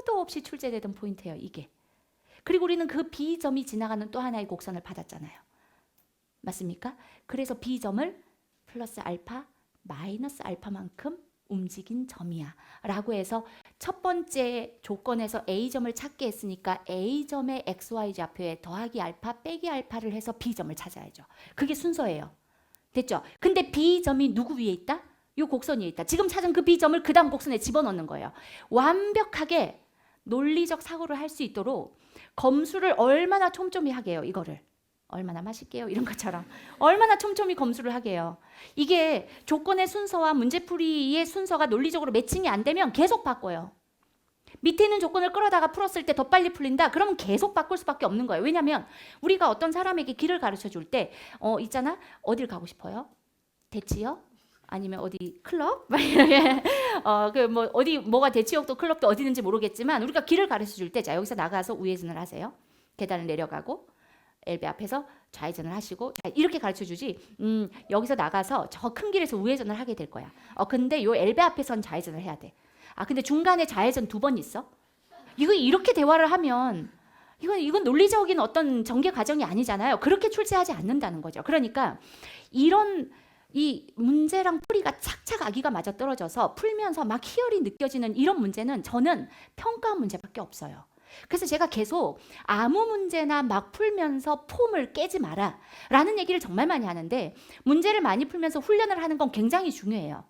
수도 없이 출제되던 포인트예요, 이게. 그리고 우리는 그 B점이 지나가는 또 하나의 곡선을 받았잖아요. 맞습니까? 그래서 B점을 플러스 알파, 마이너스 알파만큼 움직인 점이야 라고 해서 첫 번째 조건에서 A점을 찾게 했으니까 A점의 XY 좌표에 더하기 알파 빼기 알파를 해서 B점을 찾아야죠. 그게 순서예요. 됐죠? 근데 B점이 누구 위에 있다? 이 곡선 위에 있다. 지금 찾은 그 B점을 그 다음 곡선에 집어넣는 거예요. 완벽하게 논리적 사고를 할 수 있도록 검수를 얼마나 촘촘히 하게 해요, 이거를. 얼마나 맛있게요? 이런 것처럼 얼마나 촘촘히 검수를 하게 해요. 이게 조건의 순서와 문제풀이의 순서가 논리적으로 매칭이 안 되면 계속 바꿔요. 밑에 있는 조건을 끌어다가 풀었을 때 더 빨리 풀린다? 그러면 계속 바꿀 수밖에 없는 거예요. 왜냐하면 우리가 어떤 사람에게 길을 가르쳐 줄 때 있잖아, 어딜 가고 싶어요? 대치역? 아니면 어디 클럽? 뭐 어디 뭐가 대치역도 클럽도 어디든지 모르겠지만 우리가 길을 가르쳐 줄 때 자 여기서 나가서 우회전을 하세요. 계단을 내려가고 엘베 앞에서 좌회전을 하시고 자, 이렇게 가르쳐 주지. 여기서 나가서 저 큰 길에서 우회전을 하게 될 거야. 근데 요 엘베 앞에선 좌회전을 해야 돼. 근데 중간에 좌회전 2번 있어? 이거 이렇게 대화를 하면 이건 논리적인 어떤 전개 과정이 아니잖아요. 그렇게 출제하지 않는다는 거죠. 그러니까 이런 이 문제랑 풀이가 착착 아기가 맞아 떨어져서 풀면서 막 희열이 느껴지는 이런 문제는 저는 평가 문제밖에 없어요. 그래서 제가 계속 아무 문제나 막 풀면서 폼을 깨지 마라 라는 얘기를 정말 많이 하는데 문제를 많이 풀면서 훈련을 하는 건 굉장히 중요해요.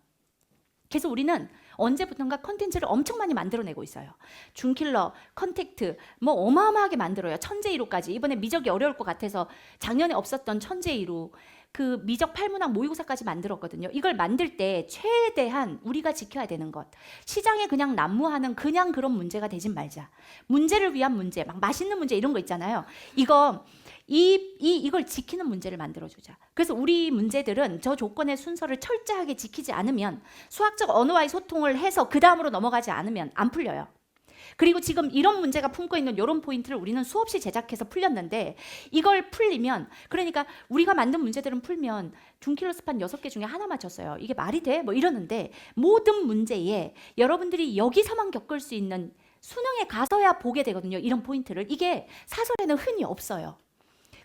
그래서 우리는 언제부턴가 컨텐츠를 엄청 많이 만들어내고 있어요. 준킬러, 컨택트 뭐 어마어마하게 만들어요. 천재이루까지. 이번에 미적이 어려울 것 같아서 작년에 없었던 천재이루 그 미적 팔문학 모의고사까지 만들었거든요. 이걸 만들 때 최대한 우리가 지켜야 되는 것. 시장에 그냥 난무하는 그냥 그런 문제가 되진 말자. 문제를 위한 문제, 막 맛있는 문제 이런 거 있잖아요. 이걸 지키는 문제를 만들어주자. 그래서 우리 문제들은 저 조건의 순서를 철저하게 지키지 않으면 수학적 언어와의 소통을 해서 그 다음으로 넘어가지 않으면 안 풀려요. 그리고 지금 이런 문제가 품고 있는 이런 포인트를 우리는 수없이 제작해서 풀렸는데 이걸 풀리면 그러니까 우리가 만든 문제들은 풀면 준킬러스판 6개 중에 하나 맞췄어요. 이게 말이 돼? 뭐 이러는데 모든 문제에 여러분들이 여기서만 겪을 수 있는 수능에 가서야 보게 되거든요. 이런 포인트를. 이게 사설에는 흔히 없어요.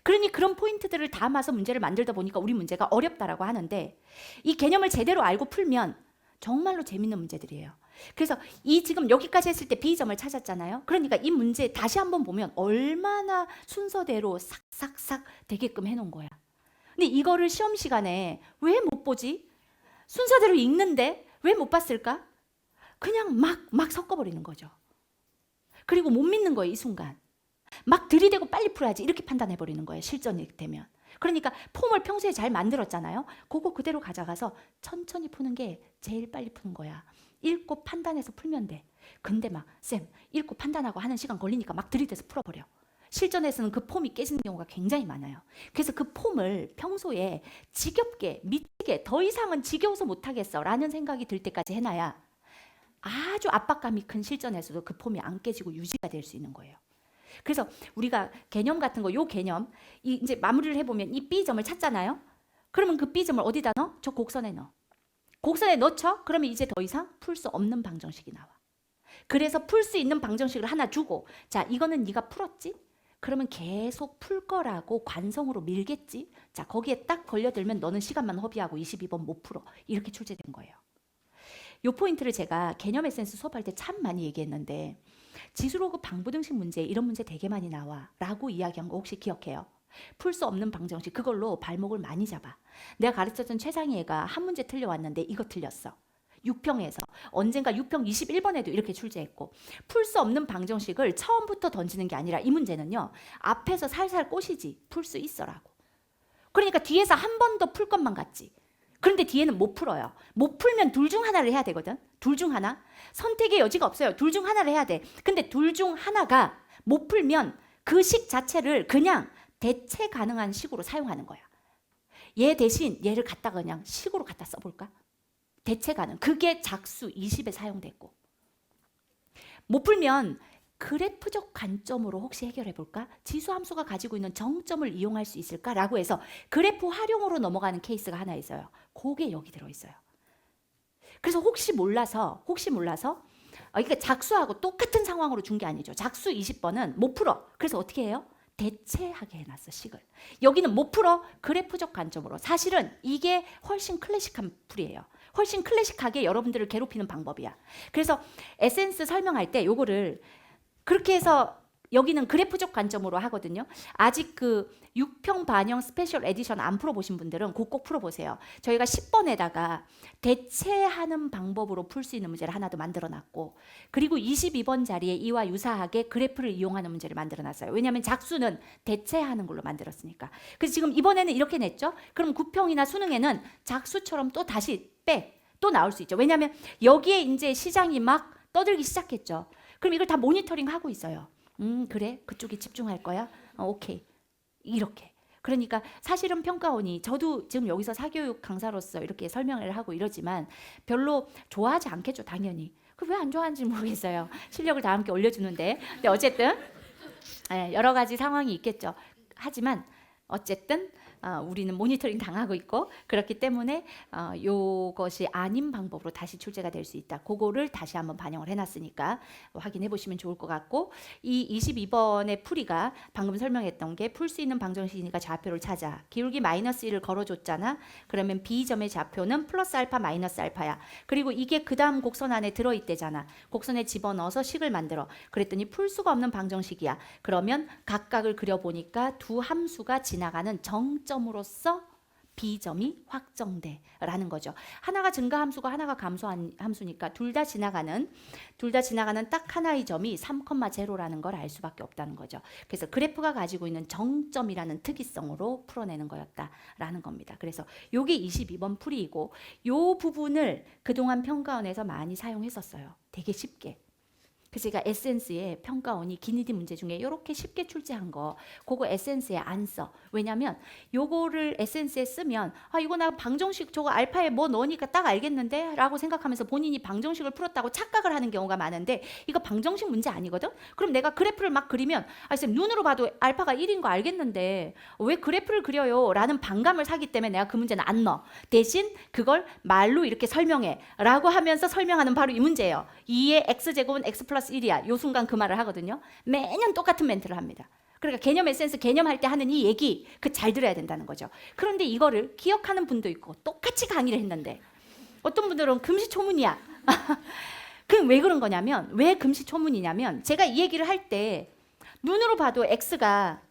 그러니 그런 포인트들을 담아서 문제를 만들다 보니까 우리 문제가 어렵다라고 하는데 이 개념을 제대로 알고 풀면 정말로 재밌는 문제들이에요. 그래서 이 지금 여기까지 했을 때 B점을 찾았잖아요. 그러니까 이 문제 다시 한번 보면 얼마나 순서대로 싹싹싹 되게끔 해놓은 거야. 근데 이거를 시험 시간에 왜 못 보지? 순서대로 읽는데 왜 못 봤을까? 그냥 막 섞어버리는 거죠. 그리고 못 믿는 거예요, 이 순간. 막 들이대고 빨리 풀어야지 이렇게 판단해버리는 거예요, 실전이 되면. 그러니까 폼을 평소에 잘 만들었잖아요. 그거 그대로 가져가서 천천히 푸는 게 제일 빨리 푸는 거야. 읽고 판단해서 풀면 돼. 근데 막 쌤 읽고 판단하고 하는 시간 걸리니까 막 들이대서 풀어버려. 실전에서는 그 폼이 깨지는 경우가 굉장히 많아요. 그래서 그 폼을 평소에 지겹게 미치게 더 이상은 지겨워서 못하겠어 라는 생각이 들 때까지 해놔야 아주 압박감이 큰 실전에서도 그 폼이 안 깨지고 유지가 될 수 있는 거예요. 그래서 우리가 개념 같은 거, 요 개념 이제 마무리를 해보면 이 B점을 찾잖아요. 그러면 그 B점을 어디다 넣어? 저 곡선에 넣어. 곡선에 넣죠? 그러면 이제 더 이상 풀 수 없는 방정식이 나와. 그래서 풀 수 있는 방정식을 하나 주고 자 이거는 네가 풀었지? 그러면 계속 풀 거라고 관성으로 밀겠지? 자 거기에 딱 걸려들면 너는 시간만 허비하고 22번 못 풀어. 이렇게 출제된 거예요. 요 포인트를 제가 개념 에센스 수업할 때 참 많이 얘기했는데 지수로그 방부등식 문제 이런 문제 되게 많이 나와 라고 이야기한 거 혹시 기억해요? 풀 수 없는 방정식 그걸로 발목을 많이 잡아. 내가 가르쳤던 최상희 애가 한 문제 틀려왔는데 이거 틀렸어. 6평에서 언젠가 6평 21번에도 이렇게 출제했고 풀 수 없는 방정식을 처음부터 던지는 게 아니라 이 문제는요 앞에서 살살 꼬시지 풀 수 있어라고. 그러니까 뒤에서 한 번 더 풀 것만 같지. 그런데 뒤에는 못 풀어요. 못 풀면 둘 중 하나를 해야 되거든. 둘 중 하나. 선택의 여지가 없어요. 둘 중 하나를 해야 돼. 근데 둘 중 하나가 못 풀면 그 식 자체를 그냥 대체 가능한 식으로 사용하는 거야. 얘 대신 얘를 갖다가 그냥 식으로 갖다 써볼까? 대체 가능. 그게 작수 20에 사용됐고. 못 풀면 그래프적 관점으로 혹시 해결해 볼까? 지수함수가 가지고 있는 정점을 이용할 수 있을까라고 해서 그래프 활용으로 넘어가는 케이스가 하나 있어요. 그게 여기 들어있어요. 그래서 혹시 몰라서 그러니까 작수하고 똑같은 상황으로 준 게 아니죠. 작수 20번은 못 풀어. 그래서 어떻게 해요? 대체하게 해놨어, 식을. 여기는 못 풀어. 그래프적 관점으로. 사실은 이게 훨씬 클래식한 풀이에요. 훨씬 클래식하게 여러분들을 괴롭히는 방법이야. 그래서 에센스 설명할 때 요거를 그렇게 해서 여기는 그래프적 관점으로 하거든요. 아직 그 6평 반영 스페셜 에디션 안 풀어보신 분들은 그거 꼭 풀어보세요. 저희가 10번에다가 대체하는 방법으로 풀 수 있는 문제를 하나 더 만들어놨고, 그리고 22번 자리에 이와 유사하게 그래프를 이용하는 문제를 만들어놨어요. 왜냐하면 작수는 대체하는 걸로 만들었으니까. 그래서 지금 이번에는 이렇게 냈죠. 그럼 9평이나 수능에는 작수처럼 또 다시 또 나올 수 있죠. 왜냐하면 여기에 이제 시장이 막 떠들기 시작했죠. 그럼 이걸 다 모니터링 하고 있어요. 그래? 그쪽에 집중할 거야? 오케이. 이렇게. 그러니까 사실은 평가원이, 저도 지금 여기서 사교육 강사로서 이렇게 설명을 하고 이러지만 별로 좋아하지 않겠죠, 당연히. 그 왜 안 좋아하는지 모르겠어요. 실력을 다 함께 올려주는데. 근데 어쨌든 여러 가지 상황이 있겠죠. 하지만 어쨌든 우리는 모니터링 당하고 있고, 그렇기 때문에 요것이 아닌 방법으로 다시 출제가 될 수 있다. 그거를 다시 한번 반영을 해놨으니까 확인해 보시면 좋을 것 같고, 이 22번의 풀이가 방금 설명했던 게 풀 수 있는 방정식이니까 좌표를 찾아. 기울기 마이너스 1을 걸어줬잖아. 그러면 B점의 좌표는 플러스 알파 마이너스 알파야. 그리고 이게 그 다음 곡선 안에 들어있대잖아. 곡선에 집어넣어서 식을 만들어. 그랬더니 풀 수가 없는 방정식이야. 그러면 각각을 그려보니까 두 함수가 지나가는 정점으로서 B점이 확정돼라는 거죠. 하나가 증가함수고 하나가 감소함수니까 둘 다 지나가는 딱 하나의 점이 3,0라는 걸 알 수밖에 없다는 거죠. 그래서 그래프가 가지고 있는 정점이라는 특이성으로 풀어내는 거였다라는 겁니다. 그래서 요게 22번 풀이이고, 요 부분을 그동안 평가원에서 많이 사용했었어요. 되게 쉽게. 그래서 제가 에센스에 평가원이 기니디 문제 중에 이렇게 쉽게 출제한 거, 그거 에센스에 안 써. 왜냐면 요거를 에센스에 쓰면 이거 나 방정식 저거 알파에 뭐 넣으니까 딱 알겠는데? 라고 생각하면서 본인이 방정식을 풀었다고 착각을 하는 경우가 많은데, 이거 방정식 문제 아니거든? 그럼 내가 그래프를 막 그리면 쌤 눈으로 봐도 알파가 1인 거 알겠는데 왜 그래프를 그려요? 라는 반감을 사기 때문에 내가 그 문제는 안 넣어. 대신 그걸 말로 이렇게 설명해 라고 하면서 설명하는 바로 이 문제예요. 2의 x제곱은 x 플러스 1이야. 요 순간 그 말을 하거든요. 매년 똑같은 멘트를 합니다. 그러니까 개념 에센스 개념할 때 하는 이 얘기 그 잘 들어야 된다는 거죠. 그런데 이거를 기억하는 분도 있고 똑같이 강의를 했는데 어떤 분들은 금시초문이야. 그럼 왜 그런 거냐면, 왜 금시초문이냐면, 제가 이 얘기를 할 때 눈으로 봐도 x가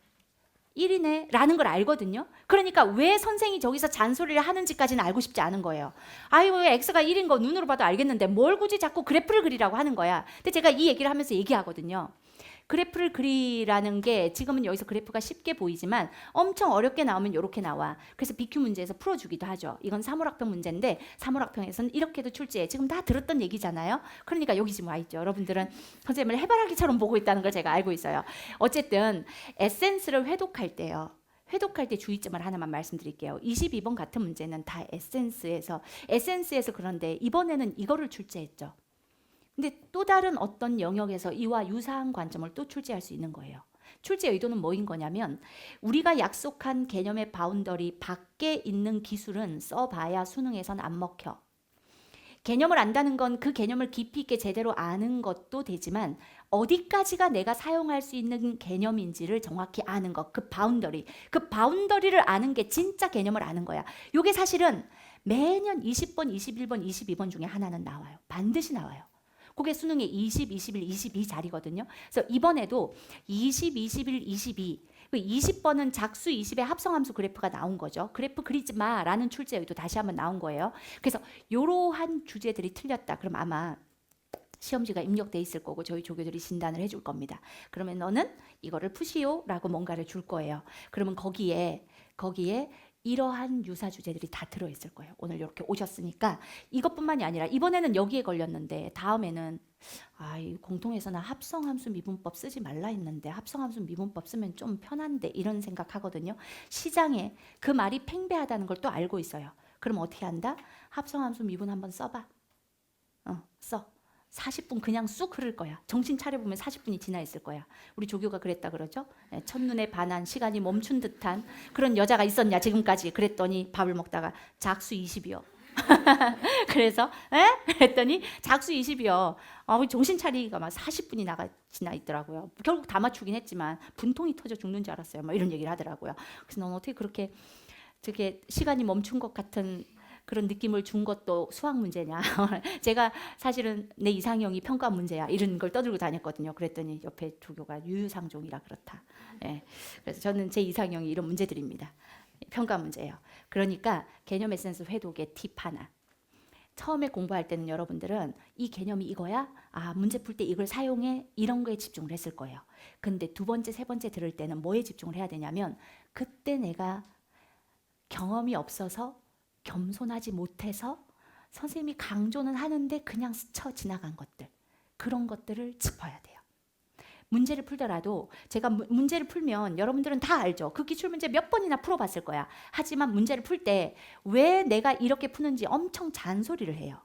1이네 라는 걸 알거든요. 그러니까 왜 선생이 저기서 잔소리를 하는지까지는 알고 싶지 않은 거예요. 아유, 왜 x가 1인 거 눈으로 봐도 알겠는데 뭘 굳이 자꾸 그래프를 그리라고 하는 거야. 근데 제가 이 얘기를 하면서 얘기하거든요. 그래프를 그리라는 게 지금은 여기서 그래프가 쉽게 보이지만 엄청 어렵게 나오면 이렇게 나와. 그래서 BQ 문제에서 풀어주기도 하죠. 이건 사물학평 문제인데 사물학평에서는 이렇게도 출제해. 지금 다 들었던 얘기잖아요. 그러니까 여기 지금 와 있죠. 여러분들은 선생님을 해바라기처럼 보고 있다는 걸 제가 알고 있어요. 어쨌든 에센스를 회독할 때요. 회독할 때 주의점을 하나만 말씀드릴게요. 22번 같은 문제는 다 에센스에서 그런데 이번에는 이거를 출제했죠. 근데 또 다른 어떤 영역에서 이와 유사한 관점을 또 출제할 수 있는 거예요. 출제 의도는 뭐인 거냐면, 우리가 약속한 개념의 바운더리 밖에 있는 기술은 써봐야 수능에선 안 먹혀. 개념을 안다는 건 그 개념을 깊이 있게 제대로 아는 것도 되지만 어디까지가 내가 사용할 수 있는 개념인지를 정확히 아는 것, 그 바운더리를 아는 게 진짜 개념을 아는 거야. 이게 사실은 매년 20번, 21번, 22번 중에 하나는 나와요. 반드시 나와요. 그게 수능의 20, 21, 22 자리거든요. 그래서 이번에도 20, 21, 22, 20번은 작수 20의 합성함수 그래프가 나온 거죠. 그래프 그리지 마라는 출제 의도 다시 한번 나온 거예요. 그래서 이러한 주제들이 틀렸다. 그럼 아마 시험지가 입력돼 있을 거고 저희 조교들이 진단을 해줄 겁니다. 그러면 너는 이거를 푸시오라고 뭔가를 줄 거예요. 그러면 거기에 이러한 유사 주제들이 다 들어있을 거예요. 오늘 이렇게 오셨으니까 이것뿐만이 아니라 이번에는 여기에 걸렸는데 다음에는 이 공통에서는 합성함수 미분법 쓰지 말라 했는데 합성함수 미분법 쓰면 좀 편한데 이런 생각하거든요. 시장에 그 말이 팽배하다는 걸 또 알고 있어요. 그럼 어떻게 한다? 합성함수 미분 한번 써봐. 써. 40분 그냥 쑥 흐를 거야. 정신 차려보면 40분이 지나 있을 거야. 우리 조교가 그랬다 그러죠. 첫눈에 반한 시간이 멈춘 듯한 그런 여자가 있었냐 지금까지. 그랬더니 밥을 먹다가 작수 20이요. 그래서 그랬더니 작수 20이요. 정신 차리기가 막 40분이 지나 있더라고요. 결국 다 맞추긴 했지만 분통이 터져 죽는 줄 알았어요. 막 이런 얘기를 하더라고요. 그래서 넌 어떻게 그렇게 되게 시간이 멈춘 것 같은 그런 느낌을 준 것도 수학 문제냐. 제가 사실은 내 이상형이 평가 문제야 이런 걸 떠들고 다녔거든요. 그랬더니 옆에 조교가 유유상종이라 그렇다. 예. 그래서 저는 제 이상형이 이런 문제들입니다. 평가 문제예요. 그러니까 개념 에센스 회독의 팁 하나. 처음에 공부할 때는 여러분들은 이 개념이 이거야? 문제 풀 때 이걸 사용해? 이런 거에 집중을 했을 거예요. 근데 두 번째, 세 번째 들을 때는 뭐에 집중을 해야 되냐면 그때 내가 경험이 없어서 겸손하지 못해서 선생님이 강조는 하는데 그냥 스쳐 지나간 것들, 그런 것들을 짚어야 돼요. 문제를 풀더라도 제가 문제를 풀면 여러분들은 다 알죠. 그 기출문제 몇 번이나 풀어봤을 거야. 하지만 문제를 풀 때 왜 내가 이렇게 푸는지 엄청 잔소리를 해요.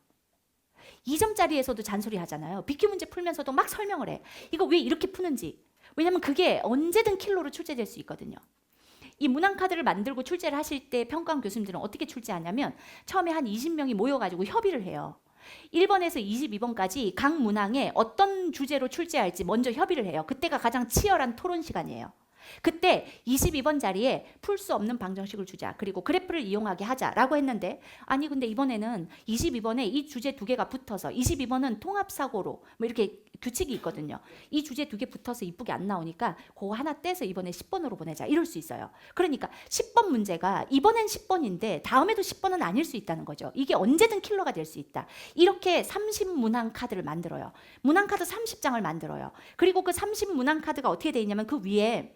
2점짜리에서도 잔소리 하잖아요. BQ 문제 풀면서도 막 설명을 해. 이거 왜 이렇게 푸는지. 왜냐면 그게 언제든 킬로로 출제될 수 있거든요. 이 문항카드를 만들고 출제를 하실 때 평가원 교수님들은 어떻게 출제하냐면 처음에 한 20명이 모여가지고 협의를 해요. 1번에서 22번까지 각 문항에 어떤 주제로 출제할지 먼저 협의를 해요. 그때가 가장 치열한 토론 시간이에요. 그때 22번 자리에 풀 수 없는 방정식을 주자. 그리고 그래프를 이용하게 하자라고 했는데 아니 근데 이번에는 22번에 이 주제 두 개가 붙어서 22번은 통합사고로 뭐 이렇게 규칙이 있거든요. 이 주제 두 개 붙어서 이쁘게 안 나오니까 그거 하나 떼서 이번에 10번으로 보내자. 이럴 수 있어요. 그러니까 10번 문제가 이번엔 10번인데 다음에도 10번은 아닐 수 있다는 거죠. 이게 언제든 킬러가 될 수 있다. 이렇게 30문항 카드를 만들어요. 문항 카드 30장을 만들어요. 그리고 그 30문항 카드가 어떻게 돼 있냐면 그 위에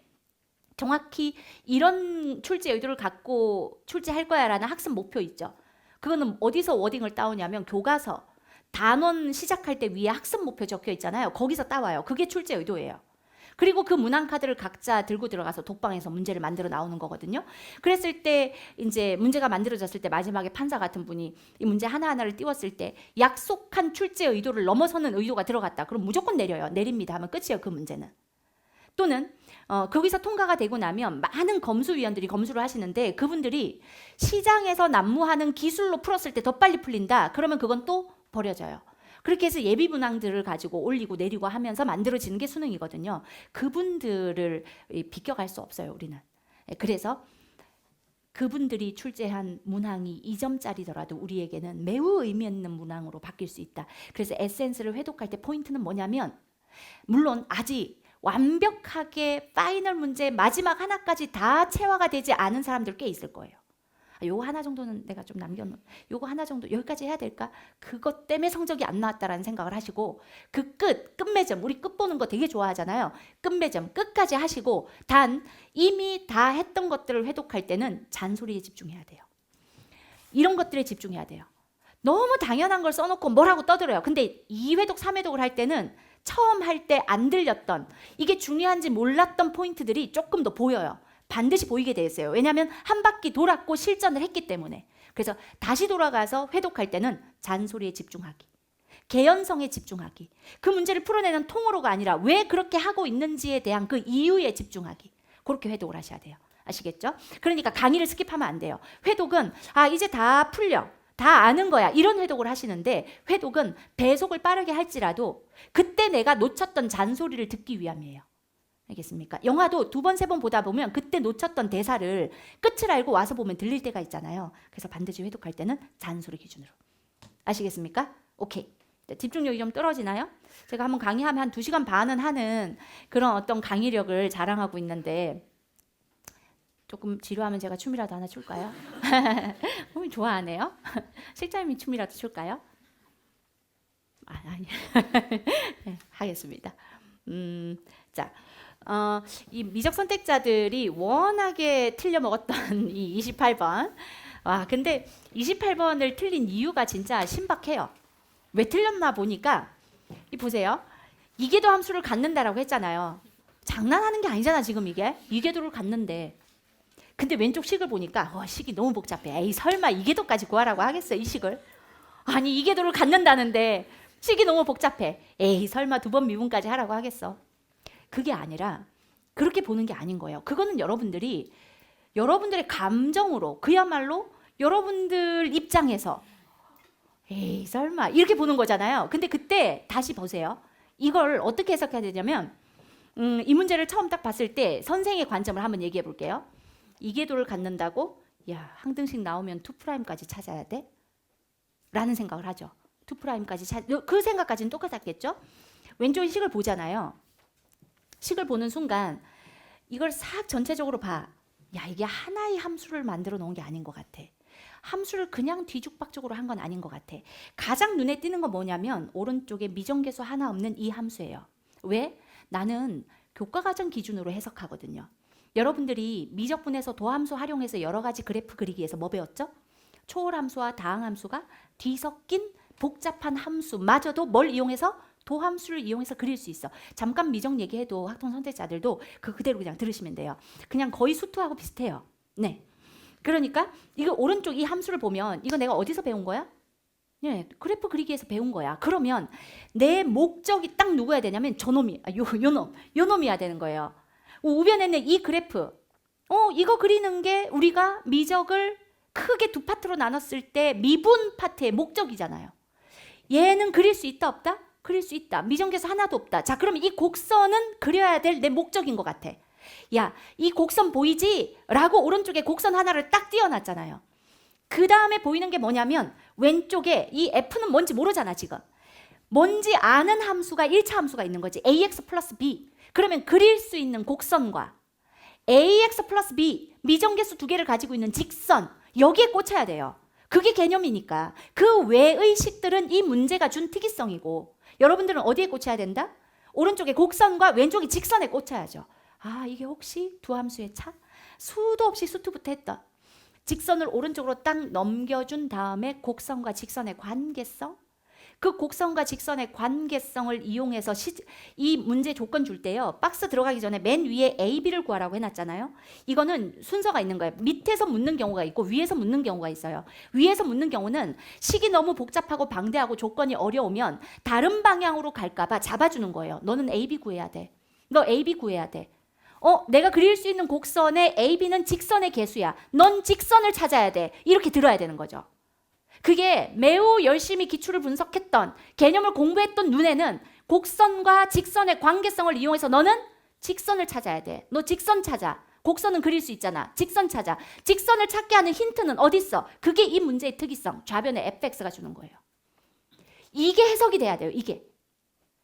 정확히 이런 출제 의도를 갖고 출제할 거야라는 학습 목표 있죠. 그거는 어디서 워딩을 따오냐면 교과서 단원 시작할 때 위에 학습 목표 적혀 있잖아요. 거기서 따와요. 그게 출제 의도예요. 그리고 그 문항 카드를 각자 들고 들어가서 독방에서 문제를 만들어 나오는 거거든요. 그랬을 때 이제 문제가 만들어졌을 때 마지막에 판사 같은 분이 이 문제 하나하나를 띄웠을 때 약속한 출제 의도를 넘어서는 의도가 들어갔다. 그럼 무조건 내려요. 내립니다 하면 끝이에요. 그 문제는. 또는 거기서 통과가 되고 나면 많은 검수위원들이 검수를 하시는데 그분들이 시장에서 난무하는 기술로 풀었을 때 더 빨리 풀린다. 그러면 그건 또 버려져요. 그렇게 해서 예비 문항들을 가지고 올리고 내리고 하면서 만들어지는 게 수능이거든요. 그분들을 비껴갈 수 없어요, 우리는. 그래서 그분들이 출제한 문항이 2점짜리더라도 우리에게는 매우 의미 있는 문항으로 바뀔 수 있다. 그래서 에센스를 회독할 때 포인트는 뭐냐면 물론 아직 완벽하게 파이널 문제 마지막 하나까지 다 체화가 되지 않은 사람들 꽤 있을 거예요. 요거 하나 정도는 내가 좀 남겨놓은 요거 하나 정도 여기까지 해야 될까? 그것 때문에 성적이 안 나왔다라는 생각을 하시고 그 끝매점 우리 끝 보는 거 되게 좋아하잖아요. 끝매점 끝까지 하시고 단 이미 다 했던 것들을 회독할 때는 잔소리에 집중해야 돼요. 이런 것들에 집중해야 돼요. 너무 당연한 걸 써놓고 뭐라고 떠들어요. 근데 2회독 3회독을 할 때는 처음 할 때 안 들렸던 이게 중요한지 몰랐던 포인트들이 조금 더 보여요. 반드시 보이게 돼 있어요. 왜냐하면 한 바퀴 돌았고 실전을 했기 때문에. 그래서 다시 돌아가서 회독할 때는 잔소리에 집중하기, 개연성에 집중하기, 그 문제를 풀어내는 통으로가 아니라 왜 그렇게 하고 있는지에 대한 그 이유에 집중하기. 그렇게 회독을 하셔야 돼요. 아시겠죠? 그러니까 강의를 스킵하면 안 돼요. 회독은 이제 다 풀려. 다 아는 거야. 이런 회독을 하시는데 회독은 배속을 빠르게 할지라도 그때 내가 놓쳤던 잔소리를 듣기 위함이에요. 알겠습니까? 영화도 2번, 3번 보다 보면 그때 놓쳤던 대사를 끝을 알고 와서 보면 들릴 때가 있잖아요. 그래서 반드시 회독할 때는 잔소리 기준으로. 아시겠습니까? 오케이. 집중력이 좀 떨어지나요? 제가 한번 강의하면 한 2시간 반은 하는 그런 어떤 강의력을 자랑하고 있는데 조금 지루하면 제가 춤이라도 하나 출까요? 좋아하네요. 실장님이 춤이라도 출까요? 아니. 네, 하겠습니다. 자, 이 미적 선택자들이 워낙에 틀려 먹었던 이 28번. 근데 28번을 틀린 이유가 진짜 신박해요. 왜 틀렸나 보니까 이 보세요. 이계도 함수를 갖는다라고 했잖아요. 장난하는 게 아니잖아 지금 이게. 이계도를 갖는데. 근데 왼쪽 식을 보니까 식이 너무 복잡해. 에이 설마 이계도까지 구하라고 하겠어 이 식을. 아니 이계도를 갖는다는데 식이 너무 복잡해. 에이 설마 2번 미분까지 하라고 하겠어. 그게 아니라 그렇게 보는 게 아닌 거예요. 그거는 여러분들의 감정으로 그야말로 여러분들 입장에서 에이 설마 이렇게 보는 거잖아요. 근데 그때 다시 보세요. 이걸 어떻게 해석해야 되냐면 이 문제를 처음 딱 봤을 때 선생의 관점을 한번 얘기해 볼게요. 이계도를 갖는다고 야 항등식 나오면 2'까지 찾아야 돼? 라는 생각을 하죠. 2'까지 그 생각까지는 똑같았겠죠? 왼쪽 식을 보잖아요. 식을 보는 순간 이걸 싹 전체적으로 봐. 야 이게 하나의 함수를 만들어 놓은 게 아닌 것 같아. 함수를 그냥 뒤죽박죽으로 한 건 아닌 것 같아. 가장 눈에 띄는 건 뭐냐면 오른쪽에 미정계수 하나 없는 이 함수예요. 왜? 나는 교과과정 기준으로 해석하거든요. 여러분들이 미적분에서 도함수 활용해서 여러 가지 그래프 그리기 위해서 뭐 배웠죠? 초월함수와 다항함수가 뒤섞인 복잡한 함수마저도 뭘 이용해서? 도함수를 이용해서 그릴 수 있어. 잠깐 미적 얘기해도 학통 선택자들도 그대로 그냥 들으시면 돼요. 그냥 거의 수투하고 비슷해요. 네. 그러니까 이거 오른쪽 이 함수를 보면 이거 내가 어디서 배운 거야? 네, 그래프 그리기에서 배운 거야. 그러면 내 목적이 딱 누구야 되냐면 저놈이, 요놈이야 되는 거예요. 우변에는 이 그래프, 이거 그리는 게 우리가 미적을 크게 두 파트로 나눴을 때 미분 파트의 목적이잖아요. 얘는 그릴 수 있다 없다? 그릴 수 있다. 미정계수 하나도 없다. 자, 그러면 이 곡선은 그려야 될 내 목적인 것 같아. 야, 이 곡선 보이지? 라고 오른쪽에 곡선 하나를 딱 띄워놨잖아요. 그 다음에 보이는 게 뭐냐면 왼쪽에 이 f는 뭔지 모르잖아 지금. 뭔지 아는 함수가 1차 함수가 있는 거지. ax 플러스 b. 그러면 그릴 수 있는 곡선과 ax 플러스 b 미정계수 두 개를 가지고 있는 직선 여기에 꽂혀야 돼요. 그게 개념이니까. 그 외의 식들은 이 문제가 준 특이성이고 여러분들은 어디에 꽂혀야 된다? 오른쪽에 곡선과 왼쪽에 직선에 꽂혀야죠. 아 이게 혹시 두 함수의 차? 수도 없이 수투부터 했다. 직선을 오른쪽으로 딱 넘겨준 다음에 곡선과 직선의 관계성, 그 곡선과 직선의 관계성을 이용해서 이 문제 조건 줄 때요. 박스 들어가기 전에 맨 위에 A, B를 구하라고 해놨잖아요. 이거는 순서가 있는 거예요. 밑에서 묻는 경우가 있고 위에서 묻는 경우가 있어요. 위에서 묻는 경우는 식이 너무 복잡하고 방대하고 조건이 어려우면 다른 방향으로 갈까 봐 잡아주는 거예요. 너는 A, B 구해야 돼. 너 A, B 구해야 돼. 내가 그릴 수 있는 곡선의 AB는 직선의 개수야. 넌 직선을 찾아야 돼. 이렇게 들어야 되는 거죠. 그게 매우 열심히 기출을 분석했던 개념을 공부했던 눈에는 곡선과 직선의 관계성을 이용해서 너는 직선을 찾아야 돼. 너 직선 찾아. 곡선은 그릴 수 있잖아. 직선 찾아. 직선을 찾게 하는 힌트는 어디 있어? 그게 이 문제의 특이성. 좌변에 fx가 주는 거예요. 이게 해석이 돼야 돼요. 이게.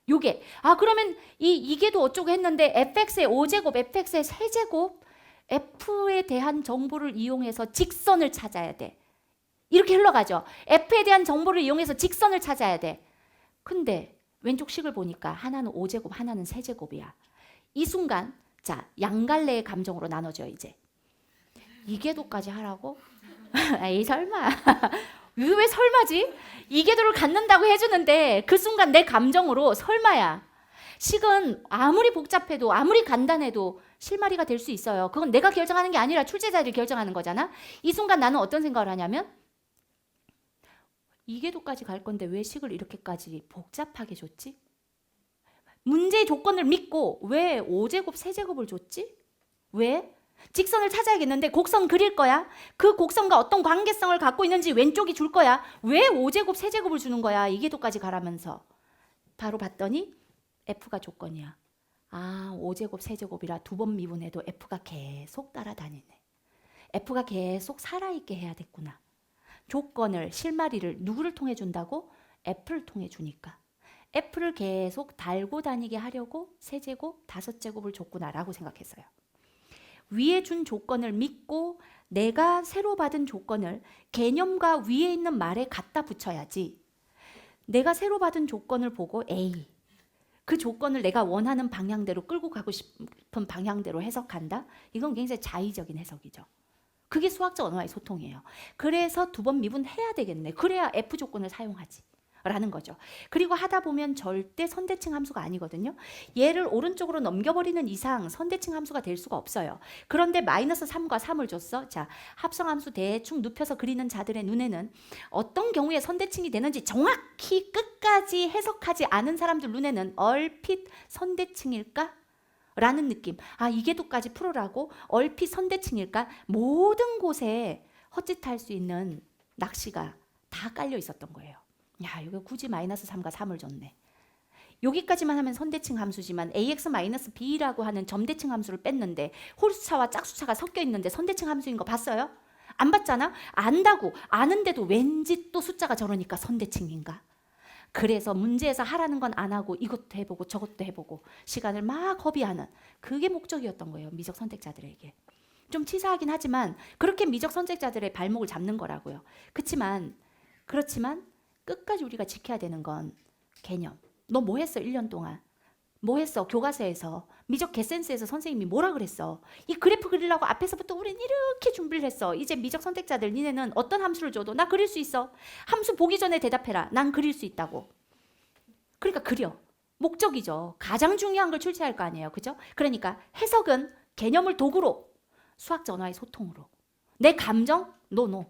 요게 그러면 이게도 어쩌고 했는데 fx의 5제곱, fx의 세제곱, f에 대한 정보를 이용해서 직선을 찾아야 돼. 이렇게 흘러가죠. f에 대한 정보를 이용해서 직선을 찾아야 돼. 근데 왼쪽 식을 보니까 하나는 5제곱, 하나는 세제곱이야. 이 순간 자 양갈래의 감정으로 나눠져요. 이제 이계도까지 하라고? 에이 설마. 왜 설마지? 이계도를 갖는다고 해주는데 그 순간 내 감정으로 설마야. 식은 아무리 복잡해도 아무리 간단해도 실마리가 될 수 있어요. 그건 내가 결정하는 게 아니라 출제자들이 결정하는 거잖아. 이 순간 나는 어떤 생각을 하냐면 이계도까지 갈 건데 왜 식을 이렇게까지 복잡하게 줬지? 문제의 조건을 믿고 왜 5제곱, 세제곱을 줬지? 왜? 직선을 찾아야겠는데 곡선 그릴 거야. 그 곡선과 어떤 관계성을 갖고 있는지 왼쪽이 줄 거야. 왜 5제곱, 세제곱을 주는 거야. 이계도까지 가라면서. 바로 봤더니 F가 조건이야. 5제곱, 세제곱이라 두 번 미분해도 F가 계속 따라다니네. F가 계속 살아있게 해야 됐구나. 조건을, 실마리를 누구를 통해 준다고? F를 통해 주니까. F를 계속 달고 다니게 하려고 세제곱, 5제곱을 줬구나라고 생각했어요. 위에 준 조건을 믿고 내가 새로 받은 조건을 개념과 위에 있는 말에 갖다 붙여야지. 내가 새로 받은 조건을 보고 A, 그 조건을 내가 원하는 방향대로 끌고 가고 싶은 방향대로 해석한다? 이건 굉장히 자의적인 해석이죠. 그게 수학적 언어와의 소통이에요. 그래서 두 번 미분해야 되겠네. 그래야 F 조건을 사용하지. 라는 거죠. 그리고 하다 보면 절대 선대칭 함수가 아니거든요. 얘를 오른쪽으로 넘겨버리는 이상 선대칭 함수가 될 수가 없어요. 그런데 마이너스 3과 3을 줬어. 자, 합성함수 대충 눕혀서 그리는 자들의 눈에는 어떤 경우에 선대칭이 되는지 정확히 끝까지 해석하지 않은 사람들 눈에는 얼핏 선대칭일까? 라는 느낌. 이계도까지 풀으라고 얼핏 선대칭일까? 모든 곳에 헛짓할 수 있는 낚시가 다 깔려 있었던 거예요. 야, 이거 굳이 마이너스 3과 3을 줬네. 여기까지만 하면 선대칭 함수지만 ax-b라고 하는 점대칭 함수를 뺐는데 홀수차와 짝수차가 섞여 있는데 선대칭 함수인 거 봤어요? 안 봤잖아? 안다고 아는데도 왠지 또 숫자가 저러니까 선대칭인가? 그래서 문제에서 하라는 건 안 하고 이것도 해보고 저것도 해보고 시간을 막 허비하는 그게 목적이었던 거예요. 미적 선택자들에게. 좀 치사하긴 하지만 그렇게 미적 선택자들의 발목을 잡는 거라고요. 그렇지만 끝까지 우리가 지켜야 되는 건 개념. 너 뭐 했어? 1년 동안. 뭐 했어? 교과서에서. 미적 개센스에서 선생님이 뭐라 그랬어? 이 그래프 그리려고 앞에서부터 우린 이렇게 준비를 했어. 이제 미적 선택자들 니네는 어떤 함수를 줘도 나 그릴 수 있어. 함수 보기 전에 대답해라. 난 그릴 수 있다고. 그러니까 그려. 목적이죠. 가장 중요한 걸 출제할 거 아니에요. 그죠? 그러니까 해석은 개념을 도구로 수학적 언어의 소통으로. 내 감정? 노.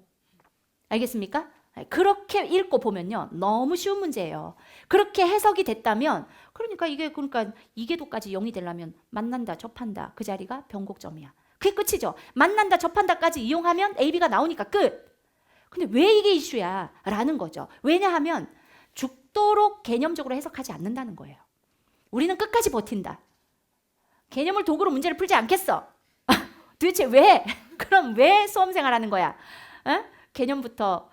알겠습니까? 그렇게 읽고 보면요. 너무 쉬운 문제예요. 그렇게 해석이 됐다면 그러니까 이계도까지 0이 되려면 만난다, 접한다. 그 자리가 변곡점이야. 그게 끝이죠. 만난다, 접한다까지 이용하면 AB가 나오니까 끝. 근데 왜 이게 이슈야? 라는 거죠. 왜냐하면 죽도록 개념적으로 해석하지 않는다는 거예요. 우리는 끝까지 버틴다. 개념을 도구로 문제를 풀지 않겠어. 도대체 왜? 그럼 왜 수험생활하는 거야? 개념부터